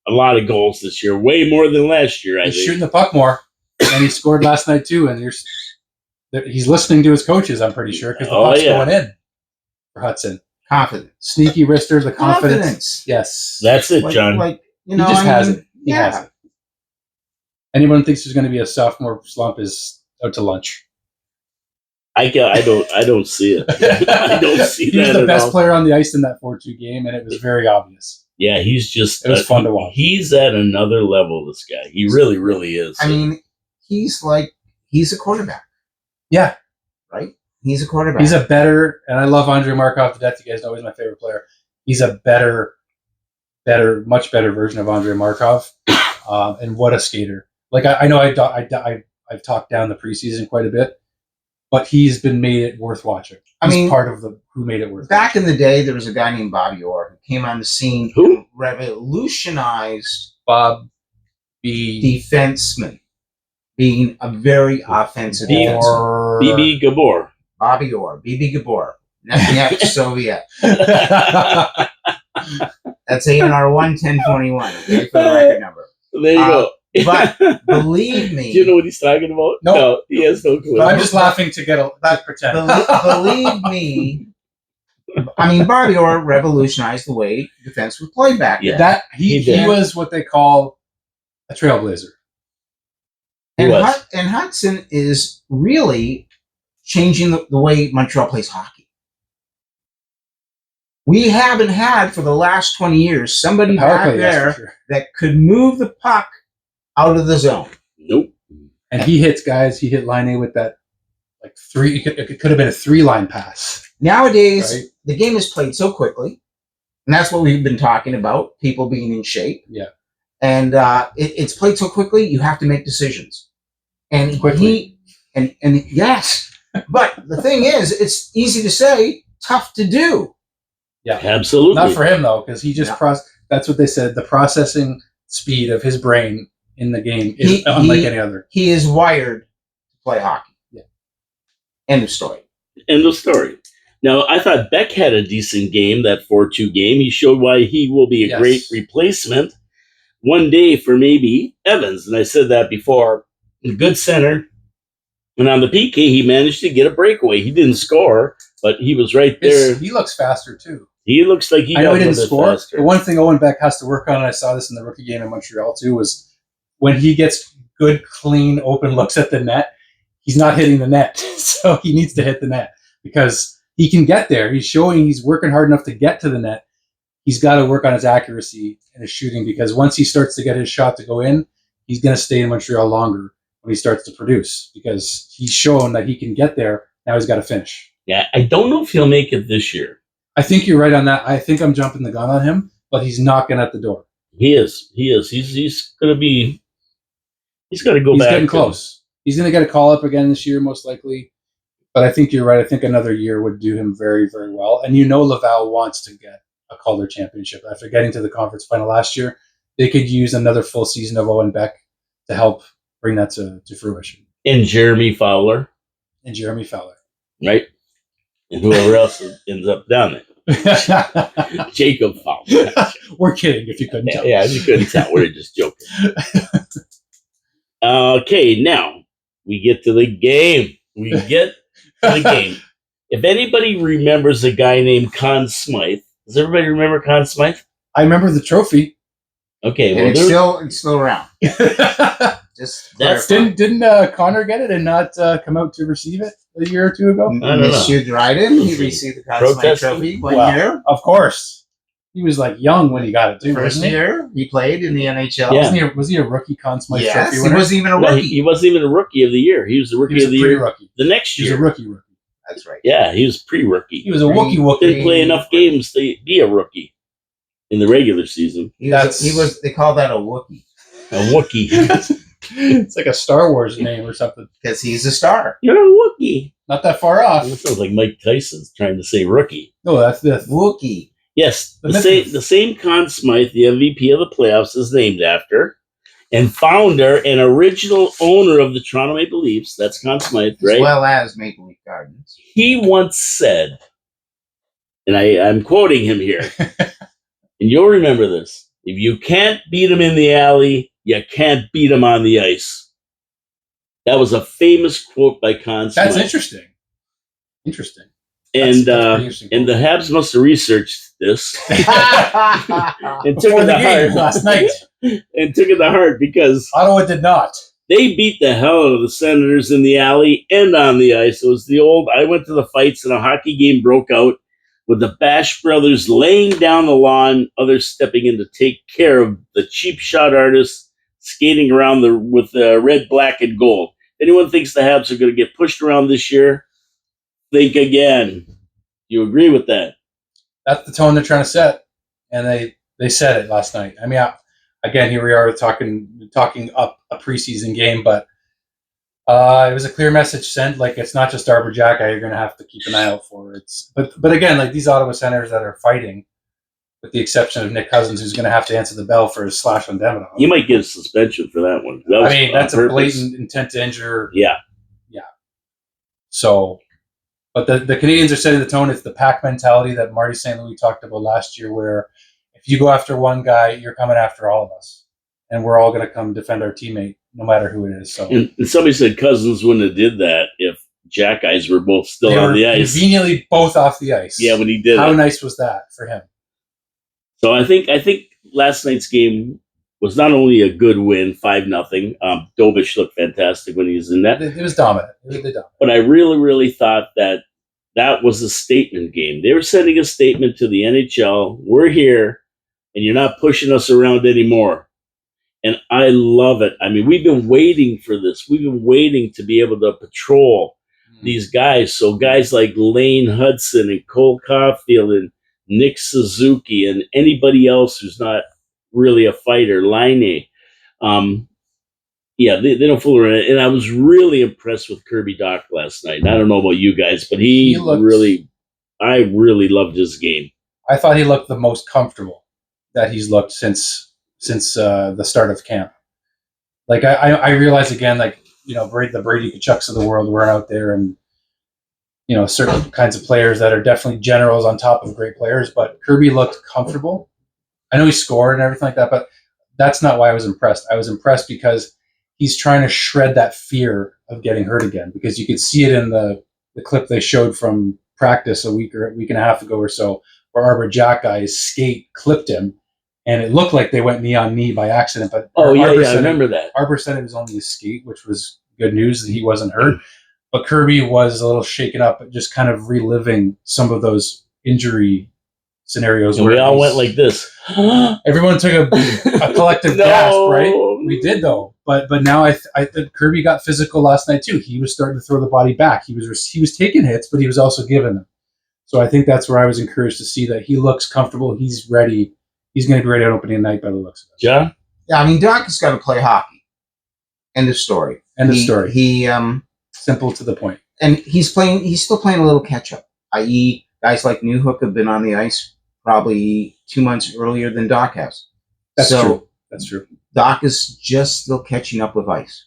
a lot of goals this year, way more than last year, I He's think. shooting the puck more, and he scored last night too. And he's listening to his coaches, I'm pretty sure, because the puck's going in for Hudson. Confidence. Sneaky wrister, the confidence. Yes, That's it, Like, John. he just has it. He yeah. has it. Anyone thinks there's going to be a sophomore slump is out to lunch. I don't see it. I don't see He was that the at best all. player on the ice in that 4-2 game, and it was very obvious. Yeah, he's just. It was fun to watch. He's at another level, this guy. He really, really is. I mean, he's a quarterback. Yeah. Right? He's a quarterback. He's a better, and I love Andrei Markov to death. You guys know he's my favorite player. He's a much better version of Andrei Markov. And what a skater. Like, I know I've talked down the preseason quite a bit, but he's been made it worth watching. He's part of who made it worth back watching. in the day, there was a guy named Bobby Orr who came on the scene Who? and revolutionized Bob B. defenseman, being a very offensive defenseman. BB Gabor. Bobby Orr, BB Gabor, next Soviet. That's ANR 11021. Okay, for the record number. There you go. But believe me, Do you know what he's talking about? Nope. No, he has no clue. I'm just laughing to pretend. believe me. I mean, Bobby Orr revolutionized the way defense was played back then. That He he did. was what they call a trailblazer. And, was. Hudson is really changing the way Montreal plays hockey. We haven't had for the last 20 years somebody Power back play, that's there for sure. that could move the puck out of the zone. Nope. And he hits guys. He hit Line A with that like three. It could have been a 3-line pass. Nowadays, Right. the game is played so quickly, and that's what we've been talking about, people being in shape. Yeah. And it's played so quickly, you have to make decisions. And Quickly. and yes, but the thing is, it's easy to say, tough to do. Yeah. Absolutely. Not for him though, because he just No. That's what they said. The processing speed of his brain in the game is unlike any other. He is wired to play hockey. Yeah. End of story. End of story. Now, I thought Beck had a decent game, that 4-2 game. He showed why he will be a Yes. great replacement one day for maybe Evans. And I said that before. A good center. And on the PK, he managed to get a breakaway. He didn't score, but he was right there. He looks faster too. He looks like he I got know a he didn't little bit score. faster. The one thing Owen Beck has to work on, and I saw this in the rookie game in Montreal too, was when he gets good, clean, open looks at the net, he's not hitting the net. So he needs to hit the net because he can get there. He's showing he's working hard enough to get to the net. He's got to work on his accuracy and his shooting because once he starts to get his shot to go in, he's going to stay in Montreal longer when he starts to produce because he's shown that he can get there. Now he's got to finish. Yeah, I don't know if he'll make it this year. I think you're right on that. I think I'm jumping the gun on him, but he's knocking at the door. He is. He's going to be. He's got to go He's back. getting close. He's going to get a call up again this year, most likely. But I think you're right. I think another year would do him very, very well. And Laval wants to get a Calder championship. After getting to the conference final last year, they could use another full season of Owen Beck to help bring that to fruition. And Jeremy Fowler, And Jeremy Fowler. right? And whoever else ends up down there. Jacob Fowler. We're kidding if you couldn't tell. Yeah, you couldn't tell. We're just joking. Okay, now we get to the game. If anybody remembers a guy named Conn Smythe, does everybody remember Conn Smythe? I remember the trophy. Okay, And it's still around. Just That's- Didn't Connor get it and not come out to receive it a year or two ago? I don't Monsieur Dryden, he received the Conn Smythe Protesting? Trophy one Wow. year. Of course. He was like young when he got it too. First wasn't he? year, he played in the NHL. Yeah. Was he a rookie Conn Smythe Yes, trophy he winner? wasn't even a No, rookie. he wasn't even a rookie of the year. He was the He rookie was of a the year pre-rookie. the next He was a year. rookie. That's right. Yeah, he was pre-rookie. He was a Wookiee Wookiee. Didn't play enough games to be a rookie in the regular season. He was. They call that a Wookiee A Wookiee. It's like a Star Wars name or something. because he's a star. You're a Wookiee. Not that far off. That sounds like Mike Tyson's trying to say rookie. No, that's the Wookiee. Yes, The the same Conn Smythe, the MVP of the playoffs, is named after, and founder and original owner of the Toronto Maple Leafs. That's Conn Smythe, As right? well as Maple Leaf Gardens. He once said, and I'm quoting him here, and you'll remember this: if you can't beat him in the alley, you can't beat him on the ice. That was a famous quote by Conn Smythe. That's interesting. Interesting. And That's pretty interesting. and the Habs must have researched this and took Before it the to game heart last night, and took it to heart because Ottawa did not. they beat the hell out of the Senators in the alley and on the ice. It was the old, I went to the fights and a hockey game broke out with the Bash brothers laying down the lawn, others stepping in to take care of the cheap shot artists skating around with red, black, and gold. Anyone thinks the Habs are going to get pushed around this year? Think again. You agree with that? That's the tone they're trying to set, and they said it last night. I mean, again, here we are talking up a preseason game, but it was a clear message sent. Like, it's not just Arbor Jacka you're going to have to keep an eye out for. But again, like these Ottawa Senators that are fighting, with the exception of Nick Cousins, who's going to have to answer the bell for his slash on Demonov. You might get a suspension for that one. That was That's on a purpose. blatant intent to injure. Yeah. So, but the Canadians are setting the tone. It's the pack mentality that Marty St. Louis talked about last year, where if you go after one guy, you're coming after all of us, and we're all going to come defend our teammate, no matter who it is. So, and somebody said Cousins wouldn't have did that if Jack Eyes were both still they on were the ice. conveniently both off the ice. Yeah, when he did How it. nice was that for him? So I think last night's game was not only a good win, 5-0. Dovich looked fantastic when he was in that. It was dominant. It was dominant. But I really, really thought that was a statement game. They were sending a statement to the NHL. We're here, and you're not pushing us around anymore. And I love it. I mean, we've been waiting for this. We've been waiting to be able to patrol these guys. So guys like Lane Hudson and Cole Caulfield and Nick Suzuki and anybody else who's not really a fighter, Laine. Yeah, they don't fool around. And I was really impressed with Kirby Dach last night. And I don't know about you guys, but I really loved his game. I thought he looked the most comfortable that he's looked since the start of camp. Like I realize again, like, you know, the Brady Kachucks of the world weren't out there, and you know, certain kinds of players that are definitely generals on top of great players, but Kirby looked comfortable. I know he scored and everything like that, but that's not why I was impressed. I was impressed because he's trying to shred that fear of getting hurt again, because you could see it in the clip they showed from practice a week and a half ago or so, where Arbor Jack Guy's skate clipped him, and it looked like they went knee on knee by accident. But I remember that. Arbor said it was only his skate, which was good news that he wasn't hurt. But Kirby was a little shaken up, just kind of reliving some of those injury scenarios. And where we all went like this. Everyone took a collective gasp, right? We did, though. But now I think Kirby got physical last night too. He was starting to throw the body back. He was taking hits, but he was also giving them. So I think that's where I was encouraged to see that he looks comfortable. He's ready. He's going to be ready on opening night by the looks of it. John? Yeah, I mean, Doc has got to play hockey. End of story. He simple to the point. And he's still playing a little catch up. I.e., guys like Newhook have been on the ice probably 2 months earlier than Doc has. That's true. That's true. Doc is just still catching up with ice.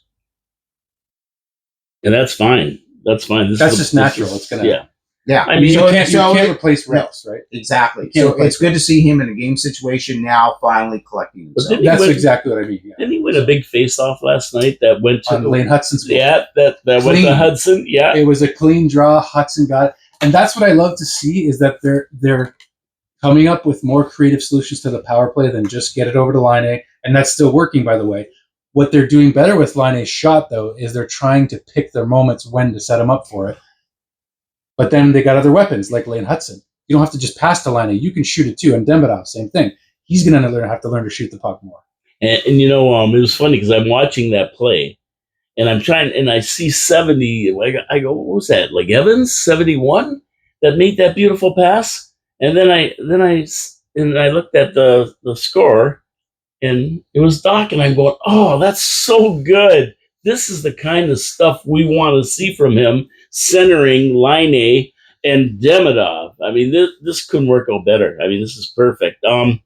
And that's fine. That's fine. That's just natural. It's gonna. Yeah. I mean, you can't replace Rex, right? Exactly. So it's good to see him in a game situation now, finally collecting himself. That's exactly what I mean. Yeah. Didn't he win a big face-off last night that went to Lane Hudson's goal? Yeah, that went to Hudson. Yeah, it was a clean draw. Hudson got it, and that's what I love to see, is that they're coming up with more creative solutions to the power play than just get it over to Laine, and that's still working, by the way. What they're doing better with Laine's shot, though, is they're trying to pick their moments when to set him up for it. But then they got other weapons like Lane Hudson. You don't have to just pass to Laine. You can shoot it too. And Demidov, same thing. He's going to have to learn to shoot the puck more. And you know, it was funny because I'm watching that play, and I'm trying, and I see 70. I go, what was that? Like Evans, 71, that made that beautiful pass. And then I looked at the score, and it was Doc, and I'm going, oh, that's so good. This is the kind of stuff we want to see from him, centering Laine and Demidov. I mean, this couldn't work out better. I mean, this is perfect.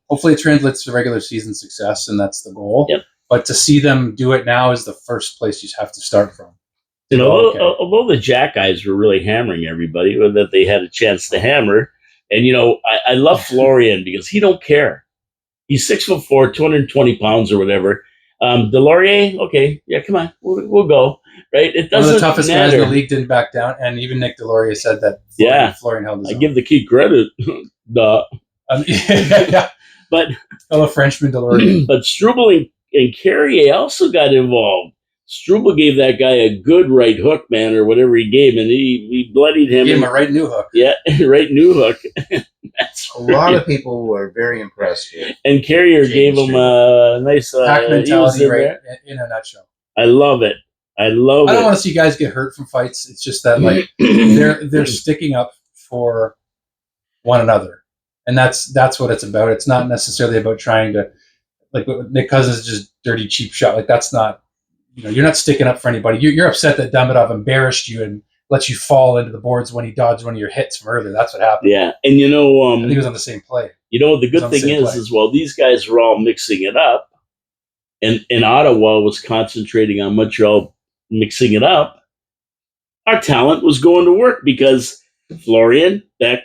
Hopefully it translates to regular season success, and that's the goal. Yep. But to see them do it now is the first place you have to start from. You know, although the Jack guys were really hammering everybody, or that they had a chance to hammer, and you know, I love Florian because he don't care. He's 6'4", 220 pounds or whatever. Delorier, okay, yeah, come on, we'll go. Right? It doesn't. One of the toughest matter. guys in the league didn't back down, and even Nick Delorier said that. Florian held his own. I give the key credit. Yeah. But fellow Frenchman Delorier. But Struble and Carrier also got involved. Struble gave that guy a good right hook, man, or whatever he gave, and he bloodied him. Gave him a right new hook. Yeah, right new hook. That's a lot of people were very impressed with. And Carrier gave him a nice pack mentality, right? In a nutshell. I love it. I don't want to see guys get hurt from fights. It's just that like they're sticking up for one another, and that's what it's about. It's not necessarily about trying to, like, Nick Cousins is just dirty cheap shot. Like, that's not, you know, you're not sticking up for anybody. You're upset that Demidov embarrassed you and let you fall into the boards when he dodged one of your hits from earlier. That's what happened. Yeah, and you know, I think it was on the same play. You know, the good thing is while these guys were all mixing it up, and Ottawa was concentrating on Montreal mixing it up, our talent was going to work because Florian, Beck,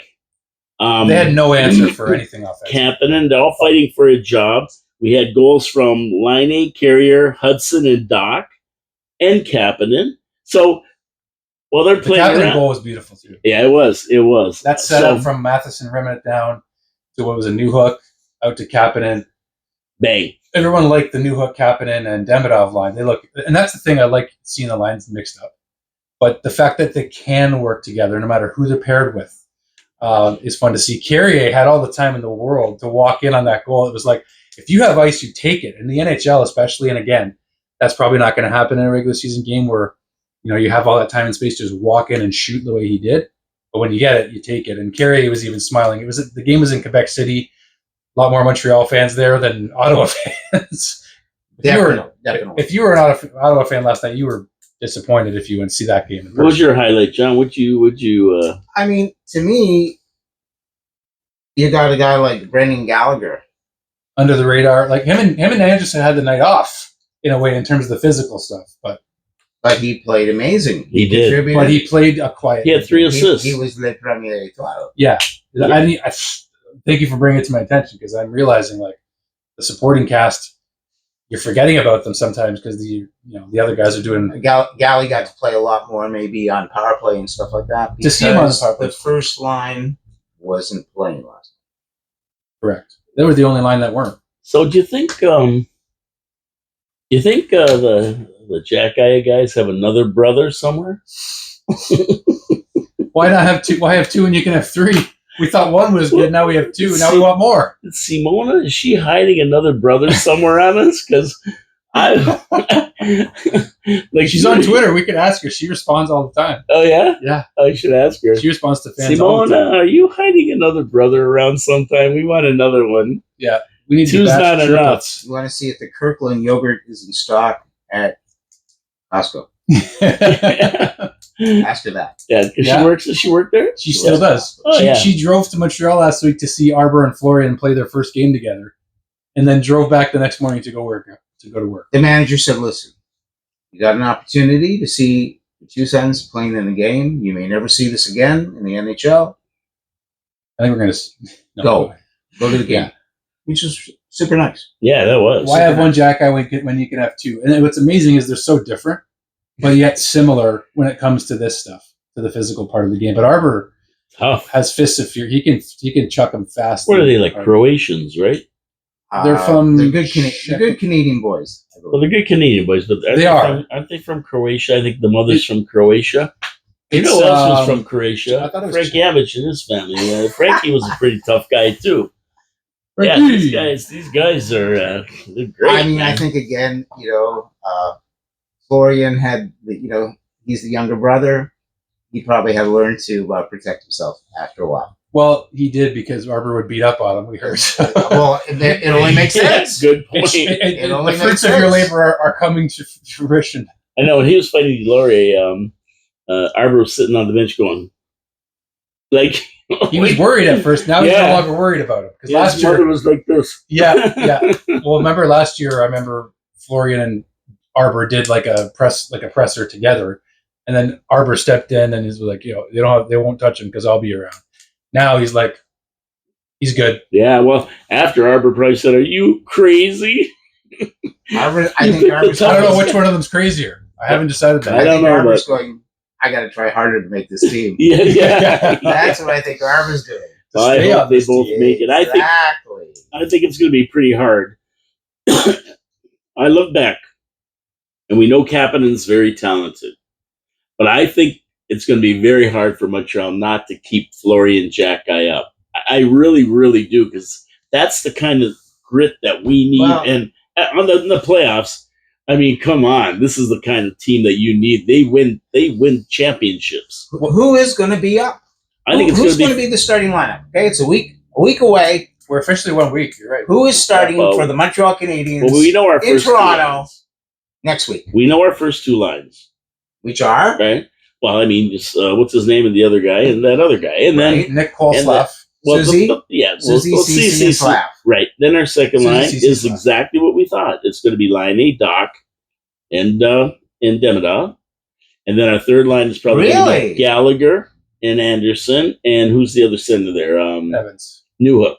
They had no answer for anything offensive. Kapanen, they're all fighting for a job. We had goals from Laine, Carrier, Hudson, and Doc, and Kapanen. So, well, they're The playing Kapanen around. goal was beautiful too. Yeah, it was. It was. That set up from Matheson rimming it down to what was a new hook out to Kapanen. Bang. Everyone liked the new hook Kapanen and Demidov line. They look, and that's the thing I like seeing the lines mixed up. But the fact that they can work together, no matter who they're paired with, is fun to see. Carrier had all the time in the world to walk in on that goal. It was like, if you have ice, you take it. In the NHL, especially, and again, that's probably not going to happen in a regular season game where you have all that time and space to just walk in and shoot the way he did. But when you get it, you take it. And Carrier was even smiling. The game was in Quebec City. A lot more Montreal fans there than Ottawa fans. Definitely. If you were an Ottawa fan last night, you were disappointed if you went to see that game. What was your highlight, John? Would you? I mean, to me, you got a guy like Brendan Gallagher. Under the radar, like him and Anderson had the night off in a way in terms of the physical stuff, but he played amazing. He did. contributed. but he played a quiet. He had 3 assists. He was le premier étoile. Yeah, I thank you for bringing it to my attention because I'm realizing like the supporting cast, you're forgetting about them sometimes because the other guys are doing. Gally got to play a lot more, maybe on power play and stuff like that. To see him on the power play. The first line wasn't playing last night. Correct. They were the only line that weren't. So do you think? The Jack Aya guys have another brother somewhere? Why not have two? Why have two when you can have three? We thought one was good. Now we have two. Now we want more. Simona, is she hiding another brother somewhere on us? Because like She's on Twitter. We could ask her. She responds all the time. Oh yeah, Yeah. I should ask her. She responds to fans all the Simona, time. are you hiding another brother around sometime? We want another one. Yeah. We need Two's to not batch enough. triplets. You want to see if the Kirkland yogurt is in stock at Costco. Ask her that. Yeah, because Yeah. she works. Does she work there? She still does. Oh, yeah. She drove to Montreal last week to see Arbor and Florian play their first game together, and then drove back the next morning to go to work. The manager said, listen, you got an opportunity to see the two sons playing in a game. You may never see this again in the NHL. I think we're going to Go to the game. Yeah. Which is super nice. Yeah, that was. Why have one Jack Eye when you can have two? And what's amazing is they're so different, but yet similar when it comes to this stuff, to the physical part of the game. But Arbor Tough. has fists of fury. He can chuck them fast. What are they like? Croatians, right? They're from they're good Canadian boys. I believe. Well, they're good Canadian boys, but They are. Aren't they from Croatia? I think the mother's from Croatia. You know who else was from Croatia? I thought it was Frank Yavich and his family. Frankie was a pretty tough guy too. Yeah, Frankie. these guys are they're great. I mean, man. I think again, Florian had he's the younger brother. He probably had learned to protect himself after a while. Well, he did because Arbor would beat up on him. We heard. Well, it only makes sense. Good point. It only the makes fruits of your sense. labor are coming to fruition. I know when he was fighting Delorier, Arbor was sitting on the bench going, like He was worried at first. Now he's Yeah. no longer worried about it. Because yeah, last his mother year, was like this. yeah. Well, remember last year? I remember Florian and Arbor did like a presser together, and then Arbor stepped in and he's like, they won't touch him because I'll be around. Now he's like, he's good. Yeah, well, after Arbor probably said, "Are you crazy?" I think Arbor's I don't know which one of them's crazier. I haven't decided that. I don't know, Arbor's going, I got to try harder to make this team. Yeah. That's what I think Arbor's doing. I stay hope on they this both make it. I Exactly. think it's going to be pretty hard. I look back, and we know Kapanen's very talented, but I think it's going to be very hard for Montreal not to keep Florian Jack Guy up. I really, really do, because that's the kind of grit that we need. Well, and on the playoffs, I mean, come on, this is the kind of team that you need. They win championships. Who is going to be up? I think Who's it's going going to be the starting lineup? Okay, it's a week away. We're officially 1 week. You're right. Who is starting Well, for the Montreal Canadiens Well, we know our in first two Toronto lines. next week? We know our first two lines, Which are right? Well, I mean, just what's his name, and the other guy, and that other guy, and then Right. Nick Kolslav. Suzy? Suzy, Cece, and Slav. right. Then our second Suzy, line Cece, is Slav. exactly what we thought. It's going to be Laine, Doc, and Demidov. And then our third line is probably going to Really? be Gallagher, and Anderson, and who's the other center there? Evans. Newhook.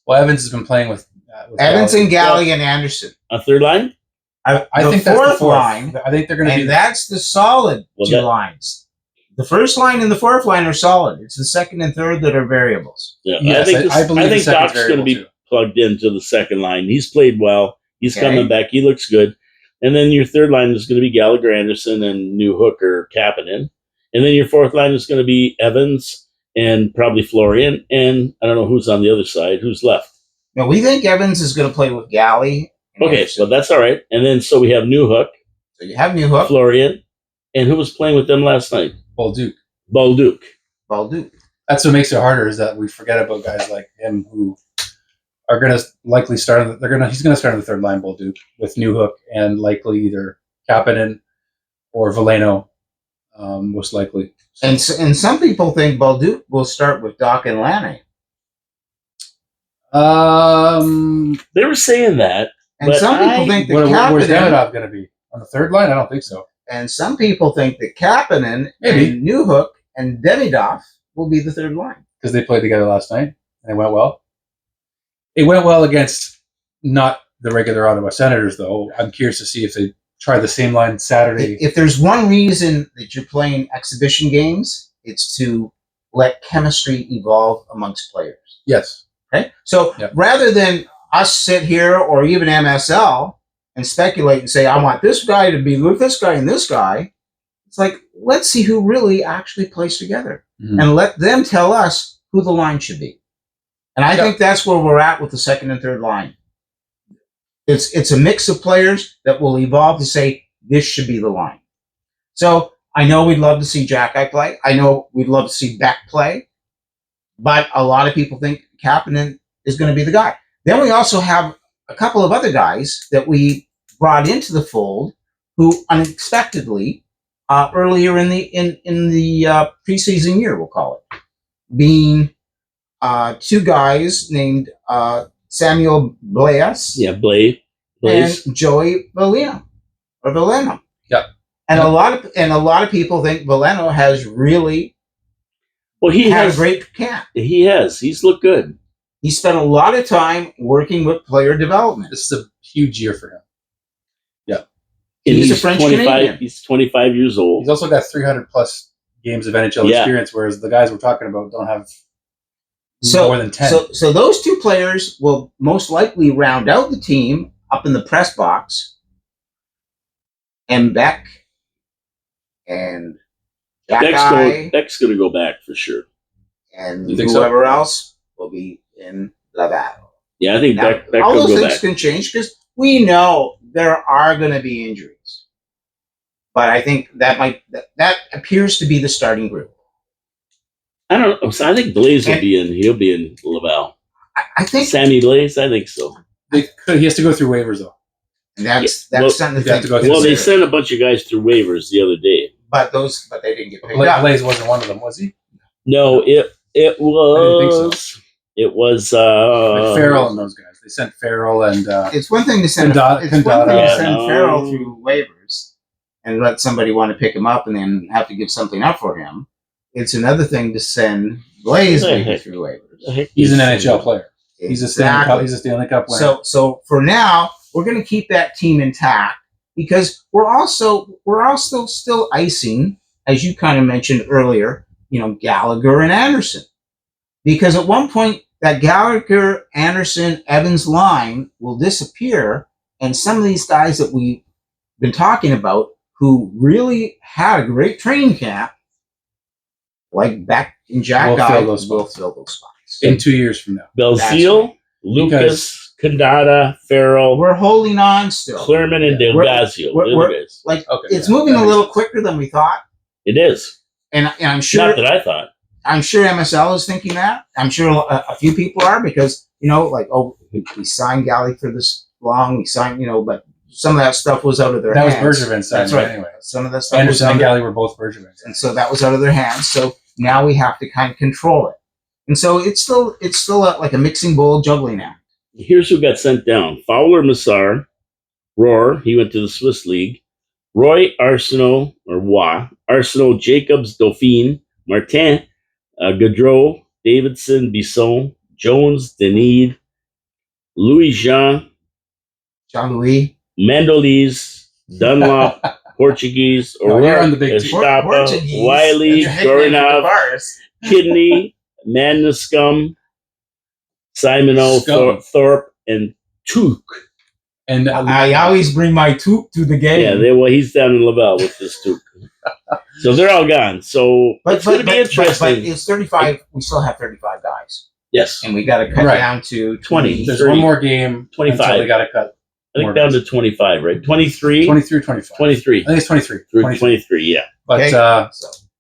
Well, Evans has been playing with Evans Galley. and Galley and Anderson. A third line? I The think that's the fourth fourth line, I think they're going to be and that's the solid Well, two that- lines. The first line and the fourth line are solid. It's the second and third that are variables. Yeah, Yes, I believe I the think second's Doc's going to be variable, too. plugged into the second line. He's played well. He's Okay. coming back. He looks good. And then your third line is going to be Gallagher, Anderson, and Newhook or Kapanen. And then your fourth line is going to be Evans and probably Florian. And I don't know who's on the other side. Who's left? Now, we think Evans is going to play with Galley. And Okay, Anderson. well, that's all right. And then so we have Newhook, So you have Newhook, Florian, and who was playing with them last night? Bolduc. Balduke. Balduc. That's what makes it harder is that we forget about guys like him who are going to likely start. He's going to start on the third line, Bolduc, with Newhook and likely either Kapanen or Veleno, most likely. And some people think Balduc will start with Doc and Lanny. They were saying that. And But some people I- think that Where's Kapanen, Davidoff going to be? On the third line? I don't think so. and some people think that Kapanen Maybe. and Newhook and Demidov will be the third line. Because they played together last night and it went well. It went well against not the regular Ottawa Senators, though. I'm curious to see if they try the same line Saturday. If there's one reason that you're playing exhibition games, it's to let chemistry evolve amongst players. Yes. Okay? So Yep. rather than us sit here or even MSL and speculate and say, I want this guy to be with this guy and this guy, it's like, let's see who really actually plays together Mhm. and let them tell us who the line should be. And I Yep. think that's where we're at with the second and third line. It's a mix of players that will evolve to say, this should be the line. So I know we'd love to see Jack play. I know we'd love to see Beck play. But a lot of people think Kapanen is going to be the guy. Then we also have a couple of other guys that we brought into the fold who unexpectedly earlier in the preseason year, we'll call it, being two guys named Samuel Blaise Yeah, Blaze. and Joey Veleno. Yep. And a lot of people think Veleno has really Well, he had has. a great camp. He has. He's looked good. He spent a lot of time working with player development. This is a huge year for him. And He's a French 25. Canadian. He's 25 years old. He's also got 300 plus games of NHL Yeah. experience, whereas the guys we're talking about don't have So, more than 10. so those two players will most likely round out the team up in the press box. And Beck and Jack Beck's going to go back for sure. and You think so? whoever else will be in the battle. Yeah, I think Now, Beck all will those go things back. can change because we know there are going to be injuries. But I think that appears to be the starting group. I don't know. So I think Blaze will And- be in. He'll be in Laval. I think Sammy Blaze, I think so. He has to go through waivers, though. that's well, something to you have think to go about. through Well, they Consider. sent a bunch of guys through waivers the other day. But they didn't get picked up. Blaze wasn't one of them, was he? No, it think was. It was. Like Farrell and those guys. They sent Farrell and It's one thing to send Condada- Farrell no. through waivers and let somebody want to pick him up and then have to give something up for him. It's another thing to send Blaze What the maybe heck? through waivers. he's an NHL player. He's a Exactly. Stanley Cup winner. So for now, we're going to keep that team intact because we're also still icing, as you kind of mentioned earlier, Gallagher and Anderson. Because at one point, that Gallagher, Anderson, Evans line will disappear, and some of these guys that we've been talking about who really had a great training camp, like Beck and Jack Will fill guy, those will spots. fill those spots. in 2 years from now. Belzile, Lucas, Condada, Farrell, We're holding on still. Clermont, and Yeah. Delgazio. We're- They're the we're- guys. Like Okay, it's yeah, moving that a makes little sense. quicker than we thought, It is. and I'm sure Not that I thought. I'm sure MSL is thinking that. I'm sure a few people are because we signed Galley for this long. We signed, but some of that stuff was out of their That was hands. Bergevin's That's signing right. anyway. Some of that stuff was Anderson out and of, Galley were both Bergevins. and so that was out of their hands. So now we have to kind of control it. And so it's still like a mixing bowl juggling act. Here's who got sent down: Fowler, Massar, Rohr. He went to the Swiss League. Roy Arsenault, Jacobs, Dauphine, Martin, Gaudreau, Davidson, Bisson, Jones, Denis, Louis Jean, Jean-Louis. Mendelise, Dunlop, Portuguese, No, you're on O'Rourke, the big team. Estapa, Portuguese. Wiley, That's a nickname for Gorinov, Tavares. Kidney, Magnuscum, Simoneau, Scum. Thorpe, and Tuke. And I always bring my toque to the game. Yeah, he's down in Laval with this Tuke. So they're all gone. So it's going to be interesting. But it's 35. We still have 35 guys. Yes. And we got to cut Right. down to 20. there's 30, one more game. 25. Until they got to cut. I think more down guys. to 25, right? 23? 23, 25. 23. I think it's 23. Through 23. 23, yeah. But Okay. So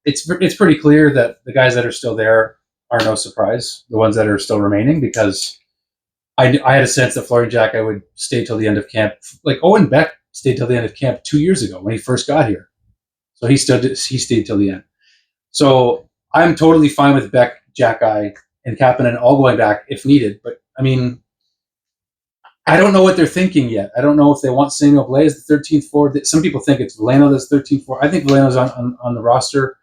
it's pretty clear that the guys that are still there are no surprise. The ones that are still remaining, because I had a sense that Florian Xhekaj would stay till the end of camp. Like Owen Beck stayed till the end of camp 2 years ago when he first got here. So he stayed till the end. So I'm totally fine with Beck, Xhekaj, and Kapanen all going back if needed. But I mean, I don't know what they're thinking yet. I don't know if they want Samuel Blais as the 13th forward. Some people think it's Veleno that's 13th forward. I think Veleno's on the roster,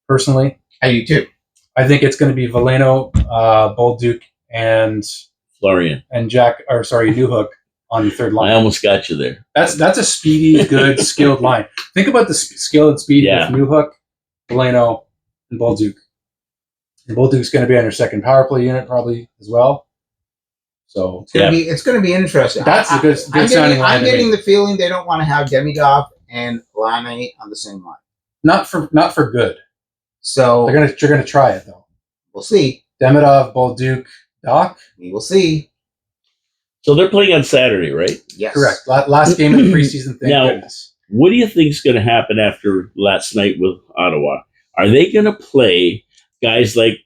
personally. I do too. I think it's going to be Veleno, Bolduc, and Florian. Newhook on the third line. I almost got you there. That's a speedy, good, skilled line. Think about the skill and speed Yeah. with Newhook, Veleno, and Bolduc. And Bolduc's going to be on your second power play unit probably as well. So It's going to be interesting. That's a good sounding line. I'm getting the feeling they don't want to have Demidov and Laine on the same line. not for good. So They're gonna try it though. we'll see. Demidov, Bolduc, Doc. We will see. So they're playing on Saturday, right? Yes. Correct. Last game of the preseason. Thank Now- goodness. What do you think is going to happen after last night with Ottawa? Are they going to play guys like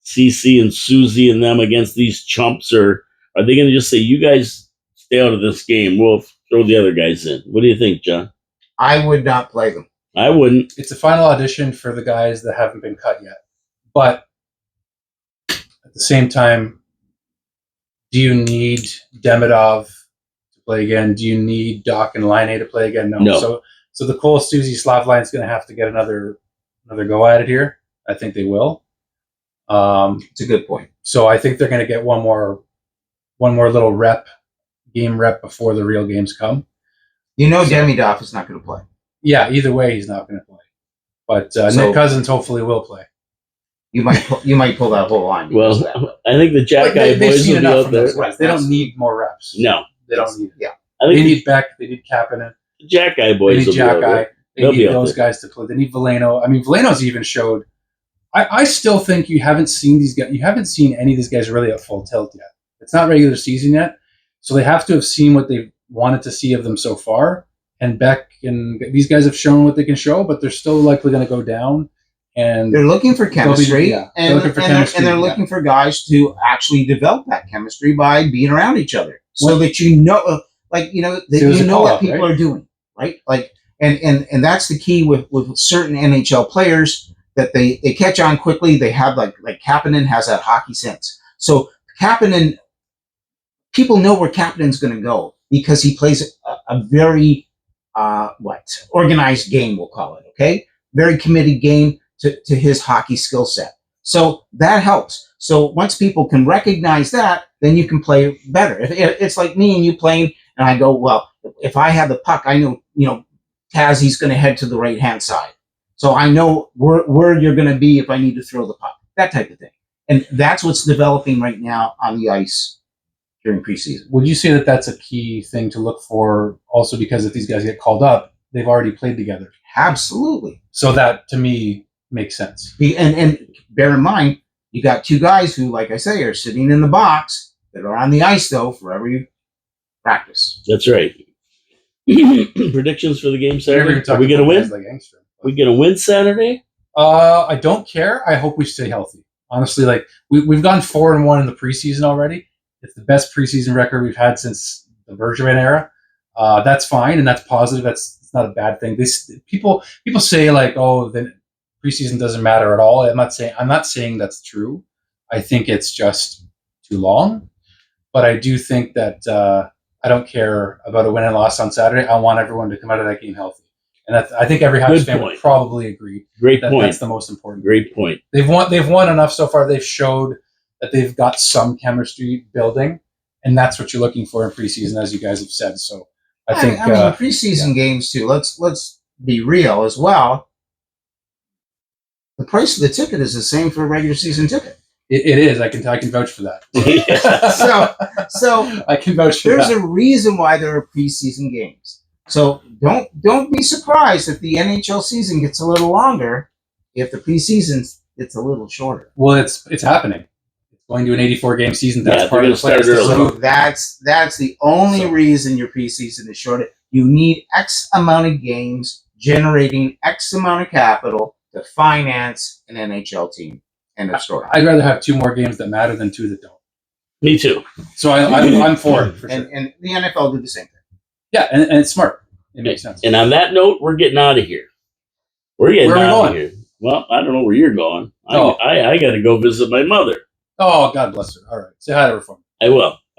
CC and Susie and them against these chumps, or are they going to just say, you guys stay out of this game, we'll throw the other guys in? What do you think, John? I would not play them. I wouldn't. It's a final audition for the guys that haven't been cut yet. But at the same time, do you need Demidov to play again? Do you need Doc and Laine to play again? No. So the Cole Susie Slav line is going to have to get another go at it here. I think they will. It's a good point. So I think they're going to get one more little game rep before the real games come. Demidov is not going to play. Yeah, either way, he's not going to play. But Nick Cousins hopefully will play. You might pull that whole line. Well, I think the Jack But Eye boys will be out from there. those guys. They don't need more reps. No. They don't need it. Yeah. I They think need Beck. They need Kapanen. the Jack Eye They boys need will be out Xhekaj. there. They They'll need be out those there. guys to play. They need Veleno. I mean, Veleno's even showed. I still think you haven't seen these guys. You haven't seen any of these guys really at full tilt yet. It's not regular season yet, so they have to have seen what they wanted to see of them so far. And Beck and these guys have shown what they can show, but they're still likely going to go down. And They're looking for chemistry, they're and looking for chemistry, they're looking for guys to actually develop that chemistry by being around each other, so that it was a what call-out, people right? are doing, right? Like, and that's the key with certain NHL players, that they catch on quickly. They have like Kapanen has that hockey sense. So Kapanen, people know where Kapanen's going to go because he plays a very organized game, we'll call it. Okay, very committed game to his hockey skill set. So that helps. So once people can recognize that, then you can play better. If it's like me and you playing, and I go, well, if I have the puck, I know, Tazzy's going to head to the right hand side. So I know where you're going to be if I need to throw the puck, that type of thing. And that's what's developing right now on the ice during preseason. Would you say that that's a key thing to look for? Also, because if these guys get called up, they've already played together. Absolutely. So that to me makes sense. And bear in mind, you got two guys who, like I say, are sitting in the box that are on the ice though for every practice. That's right. Predictions for the game Never Saturday? even Are talked we going to about win? guys like Engstrom. We going to win Saturday? I don't care. I hope we stay healthy. Honestly, like we've gone 4-1 in the preseason already. It's the best preseason record we've had since the Bergevin era. That's fine and that's positive. It's not a bad thing. People say like, oh, the preseason doesn't matter at all. I'm not saying that's true. I think it's just too long. But I do think that I don't care about a win and loss on Saturday. I want everyone to come out of that game healthy. And I think every Habs Good fan point. would probably agree Great that point. that's the most important. Great point. They've won enough so far. They've showed that they've got some chemistry building, and that's what you're looking for in preseason, as you guys have said. So I think I mean preseason games too. Let's be real as well. The price of the ticket is the same for a regular season ticket. it is. I can vouch for that. So I can vouch for that. there's a reason why there are preseason games. So don't be surprised if the NHL season gets a little longer, if the preseason gets a little shorter. Well, it's happening. It's going to an 84 game season. That's Yeah, part they're of the gonna start players. early. So that's the only reason your preseason is shorter. You need X amount of games generating X amount of capital to finance an NHL team. End of story. I'd rather have 2 more games that matter than 2 that don't. Me too. So I'm for it. For sure. And the NFL do the same thing. Yeah, and it's smart. It makes sense. And on that note, we're getting out of here. We're getting Where are we out of going? here. Well, I don't know where you're going. Oh. I got to go visit my mother. Oh, God bless her. All right. Say hi to her for me. I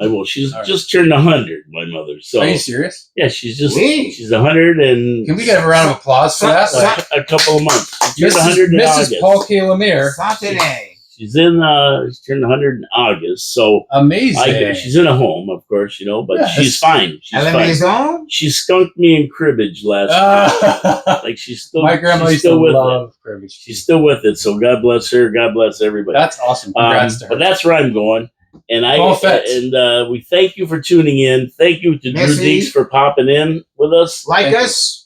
will. She's All right. just turned 100, my mother. So Are you serious? yeah, she's Wait. she's 100 and Can we get a round of applause for that? So- a couple of months. She turned 100 in Mrs. August. Paul K. Lemire. Saturday. She's she turned 100 in August. So Amazing. she's in a home, of course, but Yes. she's fine. She's À la fine. maison? She skunked me in cribbage last week. Like she's still My grandma she's used to still with it. love cribbage. She's still with it. So God bless her. God bless everybody. That's awesome. Congrats to her. But that's where I'm going. And we thank you for tuning in. Thank you to Drew Merci. Dekes for popping in with us. Like Thank us.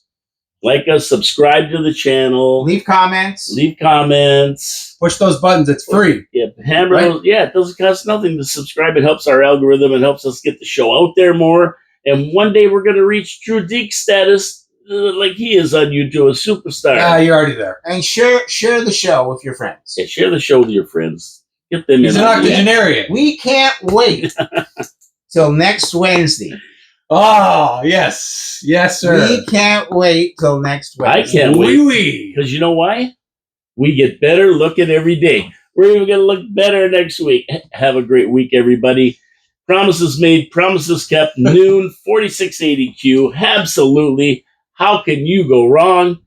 Like us, subscribe to the channel, Leave comments. leave comments. Push those buttons. It's free. Yeah, hammer Right. those. Yeah, it doesn't cost nothing to subscribe. It helps our algorithm. It helps us get the show out there more. And one day we're going to reach Drew Dekes status like he is on YouTube, a superstar. Yeah, you're already there. And share the show with your friends. Yeah, share the show with your friends. Get them He's in. an on the- octogenarian. We can't wait till next Wednesday. Oh, yes. Yes, sir. We can't wait till next I Wednesday. can't wait. Wee-wee. Because you know why? We get better looking every day. We're even going to look better next week. Have a great week, everybody. Promises made, promises kept. Noon, 4680Q. Absolutely. How can you go wrong?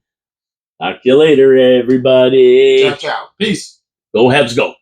Talk to you later, everybody. Ciao, ciao. Peace. Go Habs, go.